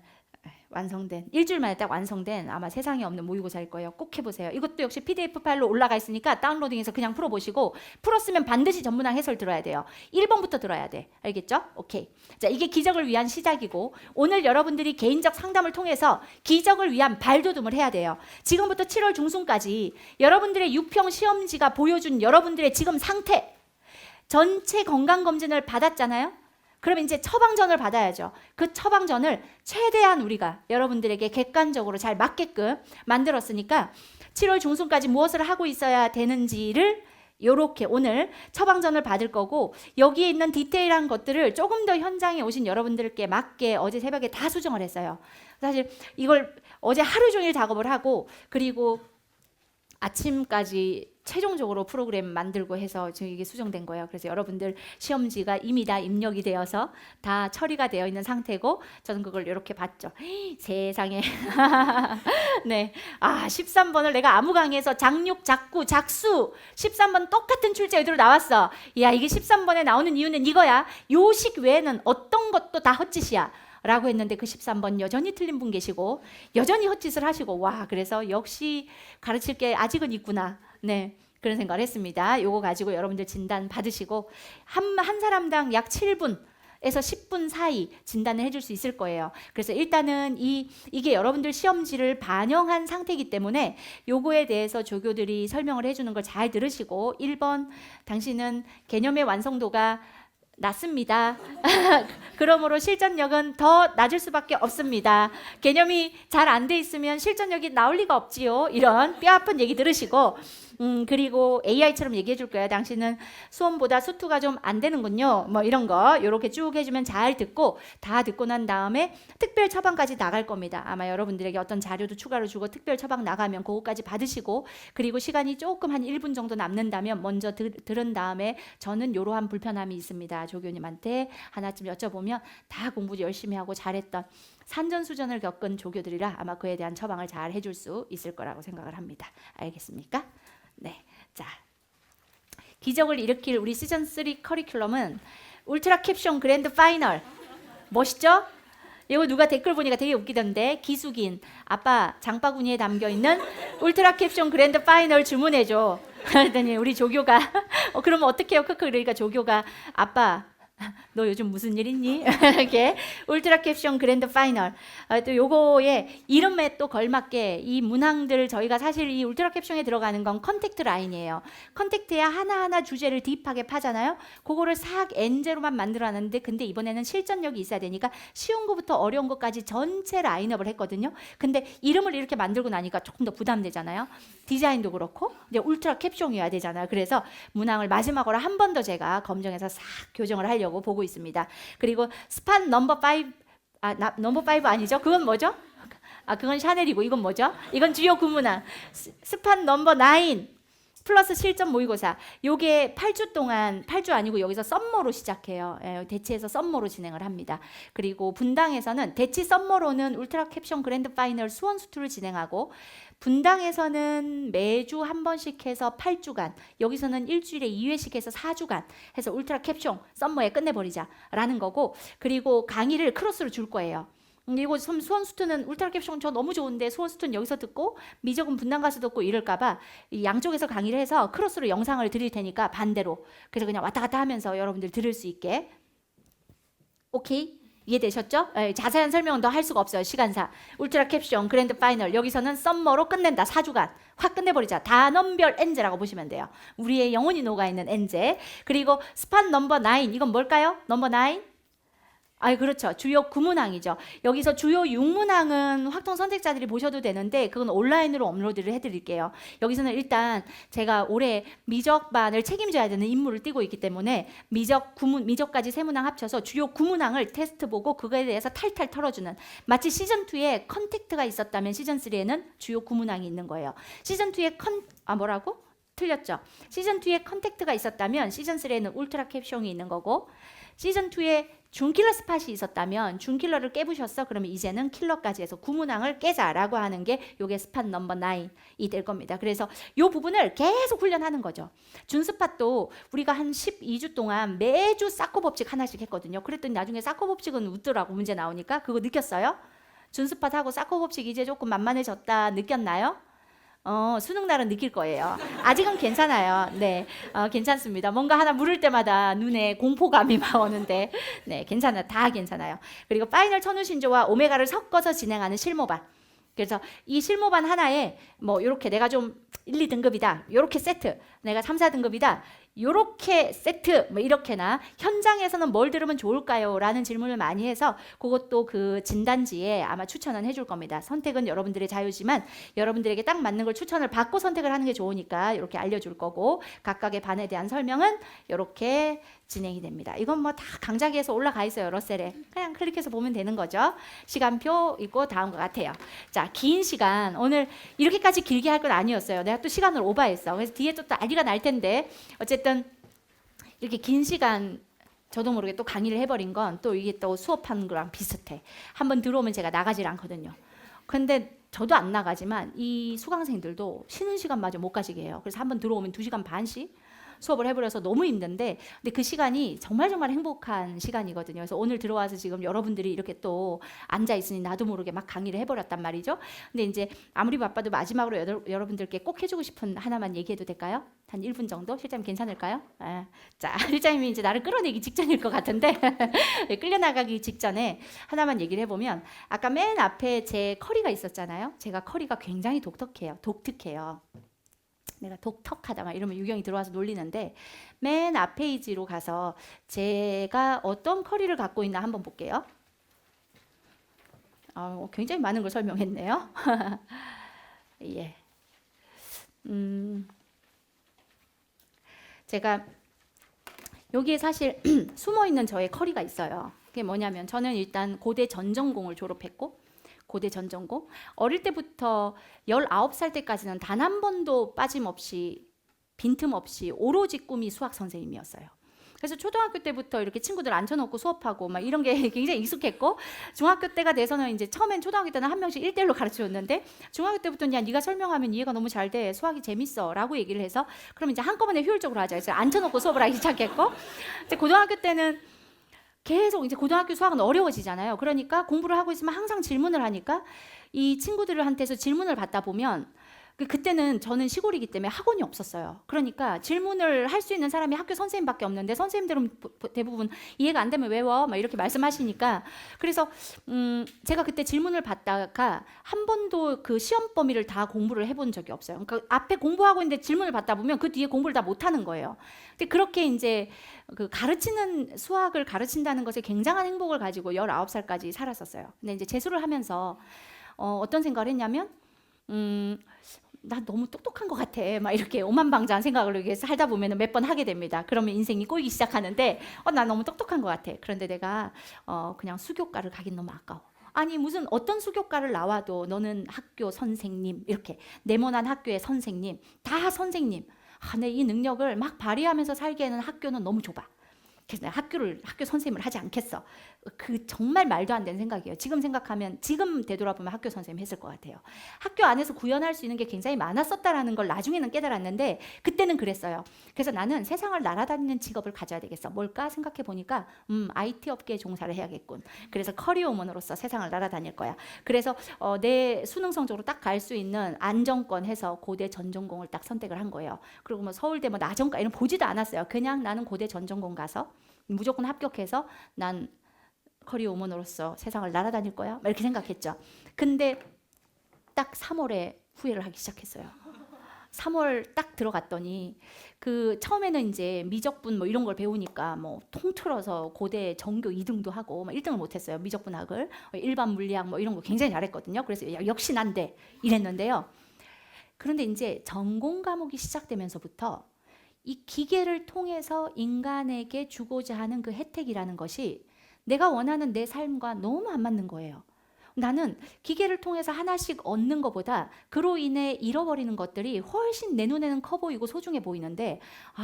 완성된 일주일 만에 딱 완성된 아마 세상에 없는 모의고사일 거예요. 꼭 해보세요. 이것도 역시 PDF 파일로 올라가 있으니까 다운로딩해서 그냥 풀어보시고 풀었으면 반드시 전문항 해설 들어야 돼요. 1번부터 들어야 돼. 알겠죠? 오케이. 자, 이게 기적을 위한 시작이고 오늘 여러분들이 개인적 상담을 통해서 기적을 위한 발돋움을 해야 돼요. 지금부터 7월 중순까지 여러분들의 6평 시험지가 보여준 여러분들의 지금 상태 전체 건강검진을 받았잖아요. 그럼 이제 처방전을 받아야죠. 그 처방전을 최대한 우리가 여러분들에게 객관적으로 잘 맞게끔 만들었으니까 7월 중순까지 무엇을 하고 있어야 되는지를 요렇게 오늘 처방전을 받을 거고 여기에 있는 디테일한 것들을 조금 더 현장에 오신 여러분들께 맞게 어제 새벽에 다 수정을 했어요. 사실 이걸 어제 하루 종일 작업을 하고 그리고 아침까지 최종적으로 프로그램 만들고 해서 지금 이게 수정된 거예요. 그래서 여러분들 시험지가 이미 다 입력이 되어서 다 처리가 되어 있는 상태고 저는 그걸 이렇게 봤죠. 세상에. 네. 아, 13번을 내가 아무 강의에서 장육, 작구, 작수 13번 똑같은 출제 의도로 나왔어. 야, 이게 13번에 나오는 이유는 이거야. 요식 외에는 어떤 것도 다 헛짓이야. 라고 했는데 그 13번 여전히 틀린 분 계시고 여전히 헛짓을 하시고 와, 그래서 역시 가르칠 게 아직은 있구나. 네, 그런 생각을 했습니다. 요거 가지고 여러분들 진단 받으시고 한 사람당 약 7분에서 10분 사이 진단을 해줄 수 있을 거예요. 그래서 일단은 이게 여러분들 시험지를 반영한 상태이기 때문에 요거에 대해서 조교들이 설명을 해주는 걸 잘 들으시고 1번 당신은 개념의 완성도가 낮습니다. 그러므로 실전력은 더 낮을 수밖에 없습니다. 개념이 잘 안 돼 있으면 실전력이 나올 리가 없지요. 이런 뼈아픈 얘기 들으시고 그리고 AI처럼 얘기해 줄 거예요. 당신은 수험보다 수투가 좀 안 되는군요. 뭐 이런 거 이렇게 쭉 해주면 잘 듣고 다 듣고 난 다음에 특별 처방까지 나갈 겁니다. 아마 여러분들에게 어떤 자료도 추가로 주고 특별 처방 나가면 그거까지 받으시고 그리고 시간이 조금 한 1분 정도 남는다면 먼저 들은 다음에 저는 이러한 불편함이 있습니다. 조교님한테 하나쯤 여쭤보면 다 공부 열심히 하고 잘했던 산전수전을 겪은 조교들이라 아마 그에 대한 처방을 잘 해줄 수 있을 거라고 생각을 합니다. 알겠습니까? 네, 자, 기적을 일으킬 우리 시즌 3 커리큘럼은 울트라 캡션 그랜드 파이널 멋있죠? 이거 누가 댓글 보니까 되게 웃기던데 기숙인 아빠 장바구니에 담겨있는 울트라 캡션 그랜드 파이널 주문해줘. 그랬더니 우리 조교가 그러면 어떡해요? 크크. 그러니까 조교가 아빠 너 요즘 무슨 일 있니? 이렇게 울트라 캡숑 그랜드 파이널. 또 요거에 이름에 또 걸맞게 이 문항들 저희가 사실 이 울트라 캡숑에 들어가는 건 컨택트 라인이에요. 컨택트에 하나하나 주제를 딥하게 파잖아요. 그거를 싹 N제로만 만들어놨는데 근데 이번에는 실전력이 있어야 되니까 쉬운 거부터 어려운 것까지 전체 라인업을 했거든요. 근데 이름을 이렇게 만들고 나니까 조금 더 부담되잖아요. 디자인도 그렇고 이제 울트라 캡숑이어야 되잖아요. 그래서 문항을 마지막으로 한 번 더 제가 검증해서 싹 교정을 하려고 보고 있습니다. 그리고 스판 넘버 5 넘버 5 아니죠? 그건 뭐죠? 그건 샤넬이고 이건 뭐죠? 이건 주요 구문항. 스판 넘버 9 플러스 실전 모의고사. 요게 8주 동안 8주 아니고 여기서 썸머로 시작해요. 대치에서 썸머로 진행을 합니다. 그리고 분당에서는 대치 썸머로는 울트라 캡숑 그랜드 파이널 수원 수투를 진행하고 분당에서는 매주 한 번씩 해서 8주간, 여기서는 일주일에 2회씩 해서 4주간 해서 울트라 캡숑 썸머에 끝내버리자라는 거고, 그리고 강의를 크로스로 줄 거예요. 그리고 수원 수투는 울트라 캡숑 저 너무 좋은데 수원 수투는 여기서 듣고 미적은 분당 가서 듣고 이럴까봐 양쪽에서 강의를 해서 크로스로 영상을 드릴 테니까 반대로, 그래서 그냥 왔다 갔다 하면서 여러분들 들을 수 있게. 오케이? 이해되셨죠? 자세한 설명은 더 할 수가 없어요. 시간상. 울트라 캡숑 그랜드 파이널 여기서는 썸머로 끝낸다. 4주간 확 끝내버리자. 단원별 엔제라고 보시면 돼요. 우리의 영혼이 녹아있는 엔제. 그리고 스판 넘버 9 이건 뭘까요? 넘버 9? 그렇죠. 주요 9문항이죠. 여기서 주요 6문항은 확통 선택자들이 보셔도 되는데 그건 온라인으로 업로드를 해드릴게요. 여기서는 일단 제가 올해 미적반을 책임져야 되는 임무를 띠고 있기 때문에 미적까지 3문항 합쳐서 주요 9문항을 테스트 보고 그거에 대해서 탈탈 털어주는, 마치 시즌2에 컨택트가 있었다면 시즌3에는 주요 9문항이 있는 거예요. 시즌2에 뭐라고? 틀렸죠. 시즌2에 컨택트가 있었다면 시즌3에는 울트라 캡숑이 있는 거고, 시즌2에 준킬러 스팟이 있었다면 준킬러를 깨부셨어? 그러면 이제는 킬러까지 해서 9문항을 깨자라고 하는 게 요게 스팟 넘버 9이 될 겁니다. 그래서 요 부분을 계속 훈련하는 거죠. 준스팟도 우리가 한 12주 동안 매주 사코 법칙 하나씩 했거든요. 그랬더니 나중에 사코 법칙은 웃더라고 문제 나오니까. 그거 느꼈어요? 준스팟하고 사코 법칙 이제 조금 만만해졌다 느꼈나요? 수능 날은 느낄 거예요. 아직은 괜찮아요. 네, 괜찮습니다. 뭔가 하나 물을 때마다 눈에 공포감이 막 오는데, 네, 다 괜찮아요. 그리고 파이널 천우신조와 오메가를 섞어서 진행하는 실모반. 그래서 이 실모반 하나에 뭐 이렇게 내가 좀 1, 2등급이다. 요렇게 세트. 내가 3, 4등급이다. 요렇게 세트 뭐 이렇게나 현장에서는 뭘 들으면 좋을까요? 라는 질문을 많이 해서 그것도 그 진단지에 아마 추천은 해줄 겁니다. 선택은 여러분들의 자유지만 여러분들에게 딱 맞는 걸 추천을 받고 선택을 하는 게 좋으니까 이렇게 알려줄 거고, 각각의 반에 대한 설명은 이렇게 진행이 됩니다. 이건 뭐 다 강좌기에서 올라가 있어요. 러셀에 그냥 클릭해서 보면 되는 거죠. 시간표 있고 다음과 같아요. 자, 긴 시간 오늘 이렇게까지 길게 할 건 아니었어요. 내가 또 시간을 오버했어. 그래서 뒤에 또 난리가 날 텐데 어쨌든 이렇게 긴 시간 저도 모르게 또 강의를 해버린 건 또 이게 또 수업하는 거랑 비슷해. 한번 들어오면 제가 나가질 않거든요. 근데 저도 안 나가지만 이 수강생들도 쉬는 시간마저 못 가시게 해요. 그래서 한번 들어오면 2시간 반씩 수업을 해버려서 너무 힘든데, 근데 그 시간이 정말 행복한 시간이거든요. 그래서 오늘 들어와서 지금 여러분들이 이렇게 또 앉아있으니 나도 모르게 막 강의를 해버렸단 말이죠. 근데 이제 아무리 바빠도 마지막으로 여러분들께 꼭 해주고 싶은 하나만 얘기해도 될까요? 한 1분 정도? 실장님 괜찮을까요? 자, 실장님이 이제 나를 끌어내기 직전일 것 같은데 끌려나가기 직전에 하나만 얘기를 해보면, 아까 맨 앞에 제 커리가 있었잖아요. 제가 커리가 굉장히 독특해요. 내가 독특하다 막 이러면 유경이 들어와서 놀리는데, 맨 앞 페이지로 가서 제가 어떤 커리를 갖고 있나 한번 볼게요. 굉장히 많은 걸 설명했네요. 예. 제가 여기에 사실 숨어있는 저의 커리가 있어요. 그게 뭐냐면, 저는 일단 고대 전전공을 졸업했고, 고대 전전공 어릴 때부터 19살 때까지는 단 한 번도 빠짐없이 빈틈없이 오로지 꿈이 수학 선생님이었어요. 그래서 초등학교 때부터 이렇게 친구들 앉혀놓고 수업하고 막 이런 게 굉장히 익숙했고, 중학교 때가 돼서는 이제 처음엔 초등학교 때는 한 명씩 1대1로 가르쳐줬는데, 중학교 때부터는 야 네가 설명하면 이해가 너무 잘 돼, 수학이 재밌어 라고 얘기를 해서 그럼 이제 한꺼번에 효율적으로 하자 해서 앉혀놓고 수업을 하기 시작했고, 이제 고등학교 때는 계속 이제 고등학교 수학은 어려워지잖아요. 그러니까 공부를 하고 있으면 항상 질문을 하니까 이 친구들한테서 질문을 받다 보면 그때는 저는 시골이기 때문에 학원이 없었어요. 그러니까 질문을 할 수 있는 사람이 학교 선생님밖에 없는데 선생님들은 대부분 이해가 안 되면 외워 막 이렇게 말씀하시니까 그래서 제가 그때 질문을 받다가 한 번도 그 시험 범위를 다 공부를 해본 적이 없어요. 그러니까 앞에 공부하고 있는데 질문을 받다 보면 그 뒤에 공부를 다 못하는 거예요. 근데 그렇게 이제 그 가르치는 수학을 가르친다는 것에 굉장한 행복을 가지고 19살까지 살았었어요. 근데 이제 재수를 하면서 어떤 생각을 했냐면 나 너무 똑똑한 것 같아. 막 이렇게 오만방자한 생각을 이렇게 살다 보면 몇 번 하게 됩니다. 그러면 인생이 꼬이기 시작하는데, 나 너무 똑똑한 것 같아. 그런데 내가 그냥 수교과를 가긴 너무 아까워. 아니 무슨 어떤 수교과를 나와도 너는 학교 선생님 이렇게 네모난 학교의 선생님 다 선생님. 내 이 능력을 막 발휘하면서 살기에는 학교는 너무 좁아. 그래서 내가 학교 선생님을 하지 않겠어. 그 정말 말도 안 되는 생각이에요. 지금 생각하면 지금 되돌아보면 학교 선생님 했을 것 같아요. 학교 안에서 구현할 수 있는 게 굉장히 많았었다라는 걸 나중에는 깨달았는데 그때는 그랬어요. 그래서 나는 세상을 날아다니는 직업을 가져야 되겠어. 뭘까 생각해 보니까 IT 업계에 종사를 해야겠군. 그래서 커리어우먼으로서 세상을 날아다닐 거야. 그래서 내 수능 성적으로 딱 갈 수 있는 안정권 해서 고대 전전공을 딱 선택을 한 거예요. 그리고 뭐 서울대 뭐 나전과 이런 보지도 않았어요. 그냥 나는 고대 전전공 가서 무조건 합격해서 난 커리어우먼으로서 세상을 날아다닐 거야 막 이렇게 생각했죠. 근데 딱 3월에 후회를 하기 시작했어요. 3월 딱 들어갔더니 그 처음에는 이제 미적분 뭐 이런 걸 배우니까 뭐 통틀어서 고대 전교 2등도 하고 막 1등을 못했어요. 미적분학을 일반 물리학 뭐 이런 거 굉장히 잘했거든요. 그래서 역시 난데 이랬는데요. 그런데 이제 전공 과목이 시작되면서부터 이 기계를 통해서 인간에게 주고자 하는 그 혜택이라는 것이 내가 원하는 내 삶과 너무 안 맞는 거예요. 나는 기계를 통해서 하나씩 얻는 것보다 그로 인해 잃어버리는 것들이 훨씬 내 눈에는 커 보이고 소중해 보이는데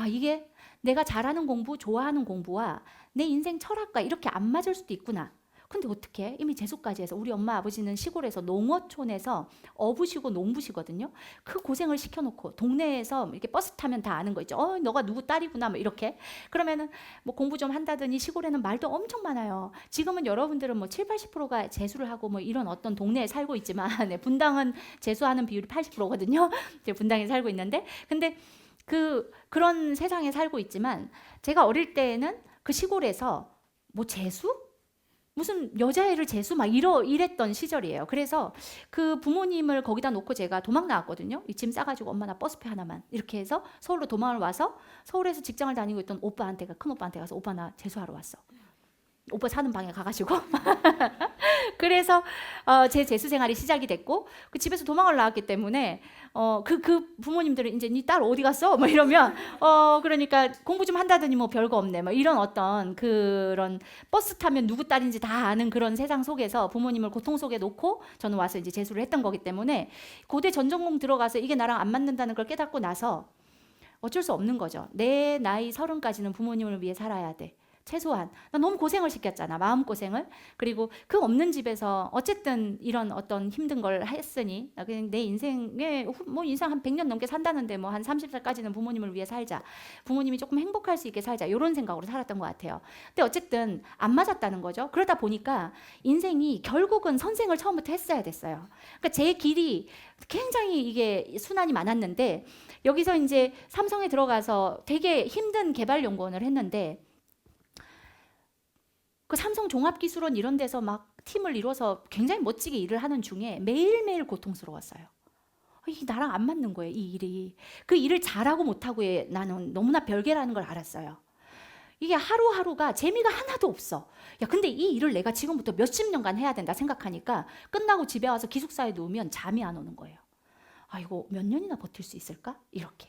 이게 내가 잘하는 공부, 좋아하는 공부와 내 인생 철학과 이렇게 안 맞을 수도 있구나. 근데 어떻게 이미 재수까지 해서 우리 엄마 아버지는 시골에서 농어촌에서 어부시고 농부시거든요. 그 고생을 시켜놓고 동네에서 이렇게 버스 타면 다 아는 거 있죠. 너가 누구 딸이구나 뭐 이렇게. 그러면은 뭐 공부 좀 한다더니 시골에는 말도 엄청 많아요. 지금은 여러분들은 뭐 7, 80%가 재수를 하고 뭐 이런 어떤 동네에 살고 있지만 분당은 재수하는 비율이 80%거든요. 분당에 살고 있는데 근데 그런 세상에 살고 있지만 제가 어릴 때에는 그 시골에서 뭐 재수? 무슨 여자애를 재수 막 이랬던 시절이에요. 그래서 그 부모님을 거기다 놓고 제가 도망 나왔거든요. 이 짐 싸가지고 엄마 나 버스표 하나만 이렇게 해서 서울로 도망을 와서 서울에서 직장을 다니고 있던 큰 오빠한테 가서 오빠 나 재수하러 왔어. 오빠 사는 방에 가가지고 그래서 제 재수 생활이 시작이 됐고 그 집에서 도망을 나왔기 때문에 그 부모님들은 이제 네 딸 어디 갔어? 뭐 이러면 그러니까 공부 좀 한다더니 뭐 별거 없네. 뭐 이런 어떤 그런 버스 타면 누구 딸인지 다 아는 그런 세상 속에서 부모님을 고통 속에 놓고 저는 와서 이제 재수를 했던 거기 때문에 고대 전전공 들어가서 이게 나랑 안 맞는다는 걸 깨닫고 나서 어쩔 수 없는 거죠. 내 나이 30까지는 부모님을 위해 살아야 돼. 최소한 나 너무 고생을 시켰잖아. 마음고생을. 그리고 그 없는 집에서 어쨌든 이런 어떤 힘든 걸 했으니 나 그냥 내 인생에 뭐 인생 한 100년 넘게 산다는데 뭐 한 30살까지는 부모님을 위해 살자. 부모님이 조금 행복할 수 있게 살자. 이런 생각으로 살았던 것 같아요. 근데 어쨌든 안 맞았다는 거죠. 그러다 보니까 인생이 결국은 선생을 처음부터 했어야 됐어요. 그러니까 제 길이 굉장히 이게 순환이 많았는데 여기서 이제 삼성에 들어가서 되게 힘든 개발 연구원을 했는데 그 삼성 종합기술원 이런 데서 막 팀을 이뤄서 굉장히 멋지게 일을 하는 중에 매일매일 고통스러웠어요. 이게 나랑 안 맞는 거예요, 이 일이. 그 일을 잘하고 못하고의 나는 너무나 별개라는 걸 알았어요. 이게 하루하루가 재미가 하나도 없어. 근데 이 일을 내가 지금부터 몇십 년간 해야 된다 생각하니까 끝나고 집에 와서 기숙사에 누우면 잠이 안 오는 거예요. 이거 몇 년이나 버틸 수 있을까? 이렇게.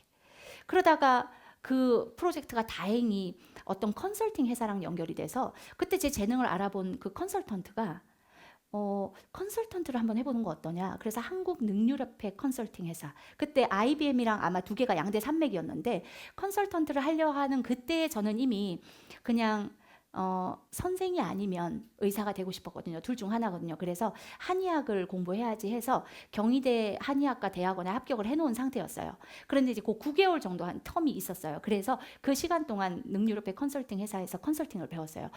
그러다가 그 프로젝트가 다행히 어떤 컨설팅 회사랑 연결이 돼서 그때 제 재능을 알아본 그 컨설턴트가 컨설턴트를 한번 해보는 거 어떠냐. 그래서 한국능률협회 컨설팅 회사. 그때 IBM이랑 아마 두 개가 양대 산맥이었는데 컨설턴트를 하려 하는 그때 저는 이미 그냥 선생이 아니면 의사가 되고 싶었거든요. 둘 중 하나거든요. 그래서 한의학을 공부해야지 해서 경희대 한의학과 대학원에 합격을 해놓은 상태였어요. 그런데 이제 그 9개월 정도 한 텀이 있었어요. 그래서 그 시간 동안 능유럽의 컨설팅 회사에서 컨설팅을 배웠어요.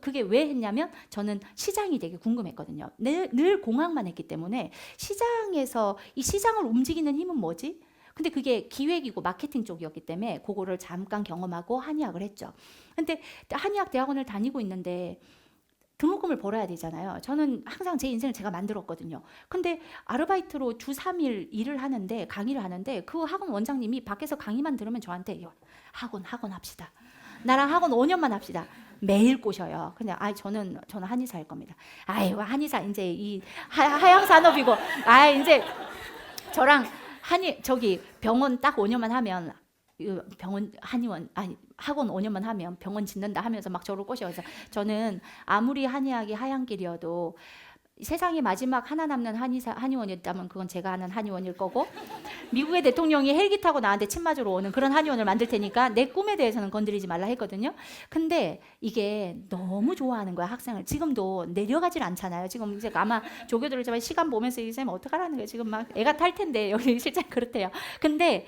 그게 왜 했냐면 저는 시장이 되게 궁금했거든요. 늘 공학만 했기 때문에 시장에서 이 시장을 움직이는 힘은 뭐지? 근데 그게 기획이고 마케팅 쪽이었기 때문에 그거를 잠깐 경험하고 한의학을 했죠. 근데 한의학 대학원을 다니고 있는데 등록금을 벌어야 되잖아요. 저는 항상 제 인생을 제가 만들었거든요. 근데 아르바이트로 주 3일 일을 하는데 강의를 하는데 그 학원 원장님이 밖에서 강의만 들으면 저한테 학원 합시다. 나랑 학원 5년만 합시다. 매일 꼬셔요. 그냥 저는 한의사일 겁니다. 한의사 이제 이 하향 산업이고 이제 저랑 병원 딱 5년만 하면 병원 학원 5년만 하면 병원 짓는다 하면서 막 저를 꼬셔요. 그래서 저는 아무리 한의학이 하얀 길이어도 세상에 마지막 하나 남는 한의원이었다면 그건 제가 하는 한의원일 거고 미국의 대통령이 헬기 타고 나한테 침 맞으러 오는 그런 한의원을 만들 테니까 내 꿈에 대해서는 건드리지 말라 했거든요. 근데 이게 너무 좋아하는 거야, 학생을. 지금도 내려가질 않잖아요. 지금 이제 아마 조교들을 시간 보면서 이 쌤 어떡하라는 거예요. 지금 막 애가 탈 텐데 여기 실제 그렇대요. 근데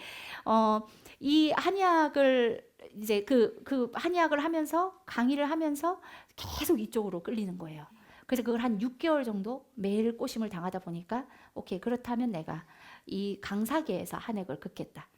이 한의학을 이제 그 한의학을 하면서 강의를 하면서 계속 이쪽으로 끌리는 거예요. 그래서 그걸 한 6개월 정도 매일 꼬심을 당하다 보니까 오케이, 그렇다면 내가 이 강사계에서 한획을 긋겠다.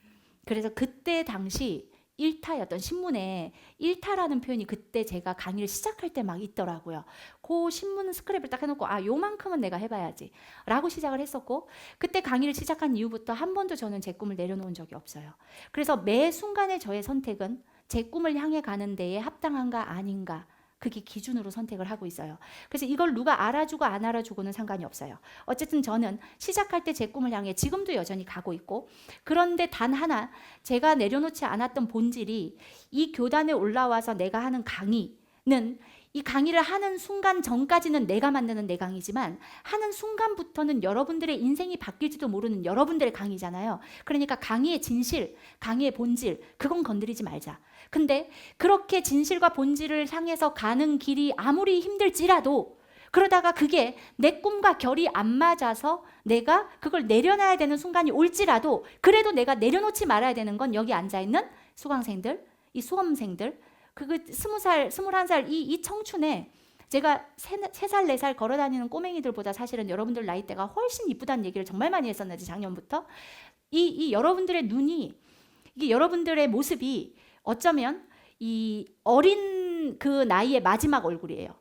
그래서 그때 당시 일타였던 신문에 일타라는 표현이 그때 제가 강의를 시작할 때 막 있더라고요. 그 신문 스크랩을 딱 해놓고 요만큼은 내가 해봐야지 라고 시작을 했었고, 그때 강의를 시작한 이후부터 한 번도 저는 제 꿈을 내려놓은 적이 없어요. 그래서 매 순간의 저의 선택은 제 꿈을 향해 가는 데에 합당한가 아닌가, 그게 기준으로 선택을 하고 있어요. 그래서 이걸 누가 알아주고 안 알아주고는 상관이 없어요. 어쨌든 저는 시작할 때 제 꿈을 향해 지금도 여전히 가고 있고, 그런데 단 하나 제가 내려놓지 않았던 본질이, 이 교단에 올라와서 내가 하는 강의는 이 강의를 하는 순간 전까지는 내가 만드는 내 강의지만 하는 순간부터는 여러분들의 인생이 바뀔지도 모르는 여러분들의 강의잖아요. 그러니까 강의의 진실, 강의의 본질, 그건 건드리지 말자. 근데 그렇게 진실과 본질을 향해서 가는 길이 아무리 힘들지라도, 그러다가 그게 내 꿈과 결이 안 맞아서 내가 그걸 내려놔야 되는 순간이 올지라도, 그래도 내가 내려놓지 말아야 되는 건 여기 앉아있는 수강생들, 이 수험생들, 20살, 21살 이 청춘에 제가 3살, 4살 걸어다니는 꼬맹이들보다 사실은 여러분들 나이대가 훨씬 이쁘다는 얘기를 정말 많이 했었는지 작년부터 이 여러분들의 눈이, 이게 여러분들의 모습이 어쩌면 이 어린 그 나이의 마지막 얼굴이에요.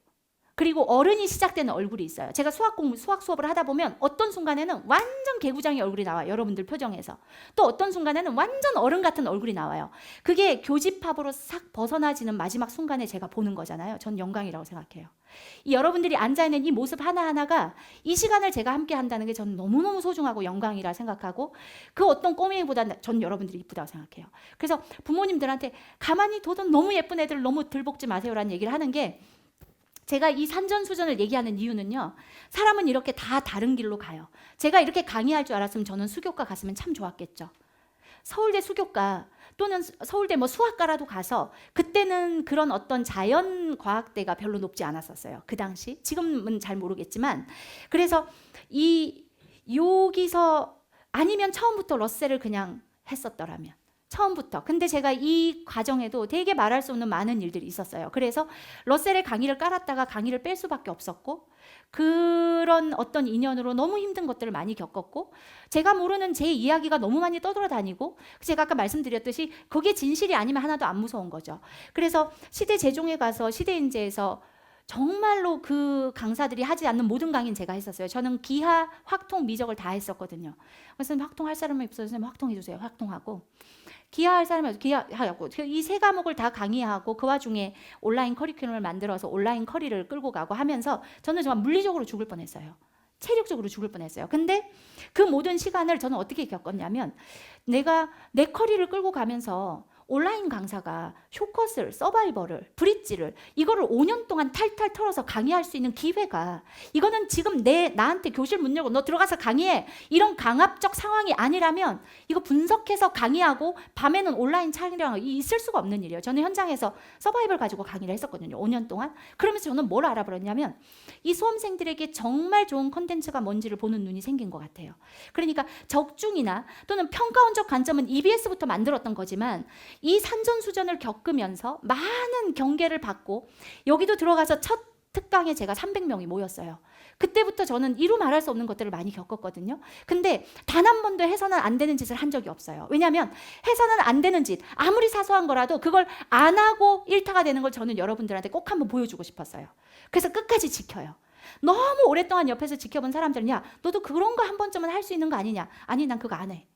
그리고 어른이 시작되는 얼굴이 있어요. 제가 수학 수업을 하다 보면 어떤 순간에는 완전 개구장의 얼굴이 나와요. 여러분들 표정에서. 또 어떤 순간에는 완전 어른 같은 얼굴이 나와요. 그게 교집합으로 싹 벗어나지는 마지막 순간에 제가 보는 거잖아요. 전 영광이라고 생각해요. 이 여러분들이 앉아있는 이 모습 하나하나가 이 시간을 제가 함께 한다는 게 저는 너무너무 소중하고 영광이라 생각하고, 그 어떤 꼬맹이보다 전 여러분들이 이쁘다고 생각해요. 그래서 부모님들한테 가만히 둬도 너무 예쁜 애들 너무 들볶지 마세요라는 얘기를 하는 게, 제가 이 산전수전을 얘기하는 이유는요, 사람은 이렇게 다 다른 길로 가요. 제가 이렇게 강의할 줄 알았으면 저는 수교과 갔으면 참 좋았겠죠. 서울대 수교과 또는 서울대 수학과라도 가서, 그때는 그런 어떤 자연과학대가 별로 높지 않았었어요. 그 당시. 지금은 잘 모르겠지만. 그래서 여기서 아니면 처음부터 러셀을 그냥 했었더라면. 처음부터. 근데 제가 이 과정에도 되게 말할 수 없는 많은 일들이 있었어요. 그래서 러셀의 강의를 깔았다가 강의를 뺄 수밖에 없었고, 그런 어떤 인연으로 너무 힘든 것들을 많이 겪었고, 제가 모르는 제 이야기가 너무 많이 떠돌아다니고, 제가 아까 말씀드렸듯이 그게 진실이 아니면 하나도 안 무서운 거죠. 그래서 시대 제종에 가서 시대인재에서 정말로 그 강사들이 하지 않는 모든 강의는 제가 했었어요. 저는 기하, 확통, 미적을 다 했었거든요. 그래서 확통할 사람이 없어서 선생님 확통해주세요. 확통하고. 기하할 사람이 기하하고, 이 3과목을 다 강의하고 그 와중에 온라인 커리큘럼을 만들어서 온라인 커리를 끌고 가고 하면서 저는 정말 물리적으로 죽을 뻔했어요. 체력적으로 죽을 뻔했어요. 근데 그 모든 시간을 저는 어떻게 겪었냐면, 내가 내 커리를 끌고 가면서 온라인 강사가 쇼컷을, 서바이벌을, 브릿지를 이거를 5년 동안 탈탈 털어서 강의할 수 있는 기회가, 이거는 지금 나한테 교실 문 열고 너 들어가서 강의해 이런 강압적 상황이 아니라면 이거 분석해서 강의하고 밤에는 온라인 촬영하고 있을 수가 없는 일이에요. 저는 현장에서 서바이벌 가지고 강의를 했었거든요. 5년 동안. 그러면서 저는 뭘 알아버렸냐면 이 수험생들에게 정말 좋은 콘텐츠가 뭔지를 보는 눈이 생긴 것 같아요. 그러니까 적중이나 또는 평가원적 관점은 EBS부터 만들었던 거지만 이 산전수전을 겪으면서 많은 경계를 받고 여기도 들어가서 첫 특강에 제가 300명이 모였어요. 그때부터 저는 이루 말할 수 없는 것들을 많이 겪었거든요. 근데 단 한 번도 해서는 안 되는 짓을 한 적이 없어요. 왜냐하면 해서는 안 되는 짓, 아무리 사소한 거라도 그걸 안 하고 일타가 되는 걸 저는 여러분들한테 꼭 한번 보여주고 싶었어요. 그래서 끝까지 지켜요. 너무 오랫동안 옆에서 지켜본 사람들은 야, 너도 그런 거 한 번쯤은 할 수 있는 거 아니냐? 아니, 난 그거 안 해.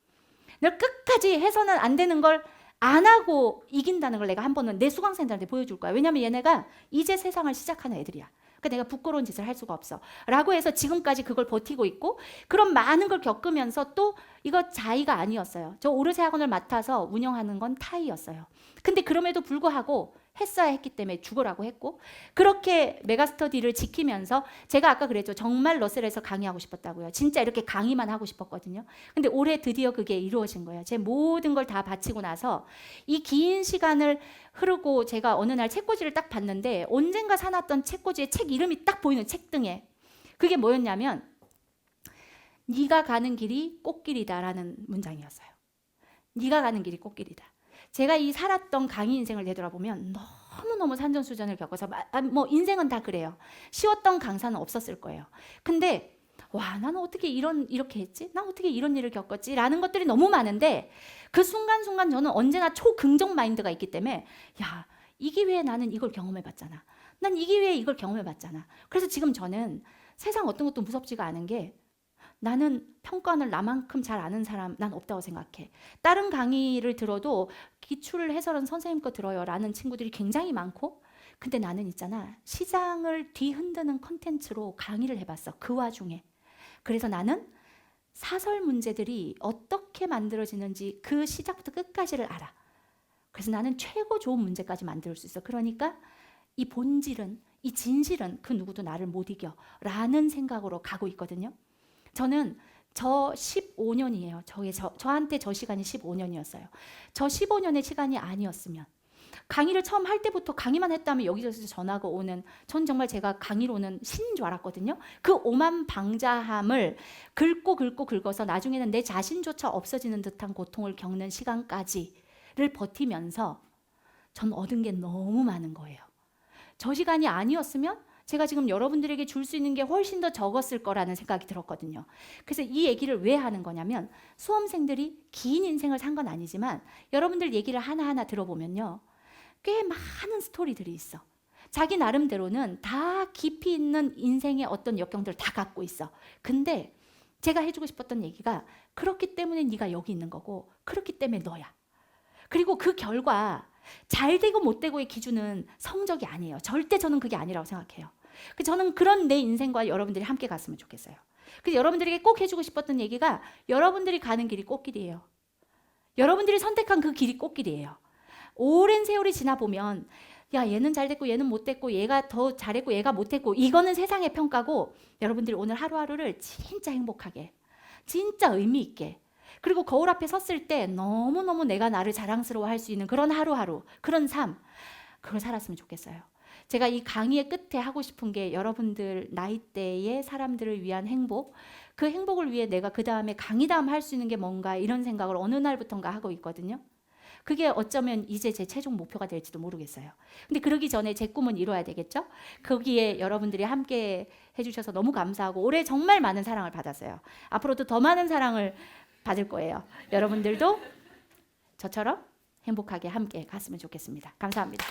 내가 끝까지 해서는 안 되는 걸 안 하고 이긴다는 걸 내가 한 번은 내 수강생들한테 보여줄 거야. 왜냐면 얘네가 이제 세상을 시작하는 애들이야. 그러니까 내가 부끄러운 짓을 할 수가 없어. 라고 해서 지금까지 그걸 버티고 있고, 그런 많은 걸 겪으면서 또 이거 자의가 아니었어요. 저 오르세 학원을 맡아서 운영하는 건 타의였어요. 근데 그럼에도 불구하고 했어야 했기 때문에 죽으라고 했고, 그렇게 메가스터디를 지키면서 제가 아까 그랬죠. 정말 러셀에서 강의하고 싶었다고요. 진짜 이렇게 강의만 하고 싶었거든요. 근데 올해 드디어 그게 이루어진 거예요. 제 모든 걸 다 바치고 나서 이 긴 시간을 흐르고 제가 어느 날 책꽂이를 딱 봤는데 언젠가 사놨던 책꽂이에 책 이름이 딱 보이는 책등에, 그게 뭐였냐면 네가 가는 길이 꽃길이다라는 문장이었어요. 네가 가는 길이 꽃길이다. 제가 이 살았던 강의 인생을 되돌아보면 너무너무 산전수전을 겪어서 뭐 인생은 다 그래요. 쉬웠던 강사는 없었을 거예요. 근데 와, 나는 어떻게 이렇게 했지? 난 어떻게 이런 일을 겪었지? 라는 것들이 너무 많은데 그 순간순간 저는 언제나 초긍정 마인드가 있기 때문에 야, 이 기회에 나는 이걸 경험해봤잖아. 난 이 기회에 이걸 경험해봤잖아. 그래서 지금 저는 세상 어떤 것도 무섭지가 않은 게, 나는 평가원을 나만큼 잘 아는 사람 난 없다고 생각해. 다른 강의를 들어도 기출을 해설은 선생님 거 들어요 라는 친구들이 굉장히 많고, 근데 나는 있잖아, 시장을 뒤흔드는 콘텐츠로 강의를 해봤어. 그 와중에. 그래서 나는 사설 문제들이 어떻게 만들어지는지 그 시작부터 끝까지를 알아. 그래서 나는 최고 좋은 문제까지 만들 수 있어. 그러니까 이 본질은, 이 진실은 그 누구도 나를 못 이겨 라는 생각으로 가고 있거든요. 저는 저 15년이에요. 저한테 저 시간이 15년이었어요. 저 15년의 시간이 아니었으면, 강의를 처음 할 때부터 강의만 했다면 여기저기서 전화가 오는, 전 정말 제가 강의로 오는 신인 줄 알았거든요. 그 오만방자함을 긁어서 나중에는 내 자신조차 없어지는 듯한 고통을 겪는 시간까지를 버티면서 전 얻은 게 너무 많은 거예요. 저 시간이 아니었으면 제가 지금 여러분들에게 줄 수 있는 게 훨씬 더 적었을 거라는 생각이 들었거든요. 그래서 이 얘기를 왜 하는 거냐면, 수험생들이 긴 인생을 산 건 아니지만 여러분들 얘기를 하나하나 들어보면요, 꽤 많은 스토리들이 있어. 자기 나름대로는 다 깊이 있는 인생의 어떤 역경들을 다 갖고 있어. 근데 제가 해주고 싶었던 얘기가, 그렇기 때문에 네가 여기 있는 거고 그렇기 때문에 너야. 그리고 그 결과 잘 되고 못 되고의 기준은 성적이 아니에요. 절대 저는 그게 아니라고 생각해요. 저는 그런 내 인생과 여러분들이 함께 갔으면 좋겠어요. 그래서 여러분들에게 꼭 해주고 싶었던 얘기가, 여러분들이 가는 길이 꽃길이에요. 여러분들이 선택한 그 길이 꽃길이에요. 오랜 세월이 지나 보면 야, 얘는 잘 됐고 얘는 못 됐고 얘가 더 잘했고 얘가 못 했고, 이거는 세상의 평가고, 여러분들이 오늘 하루하루를 진짜 행복하게, 진짜 의미 있게, 그리고 거울 앞에 섰을 때 너무너무 내가 나를 자랑스러워할 수 있는 그런 하루하루, 그런 삶, 그걸 살았으면 좋겠어요. 제가 이 강의의 끝에 하고 싶은 게, 여러분들 나이대의 사람들을 위한 행복, 그 행복을 위해 내가 그 다음에 강의 다음 할 수 있는 게 뭔가, 이런 생각을 어느 날부턴가 하고 있거든요. 그게 어쩌면 이제 제 최종 목표가 될지도 모르겠어요. 근데 그러기 전에 제 꿈은 이뤄야 되겠죠? 거기에 여러분들이 함께 해주셔서 너무 감사하고, 올해 정말 많은 사랑을 받았어요. 앞으로도 더 많은 사랑을 받을 거예요. 여러분들도 저처럼 행복하게 함께 갔으면 좋겠습니다. 감사합니다.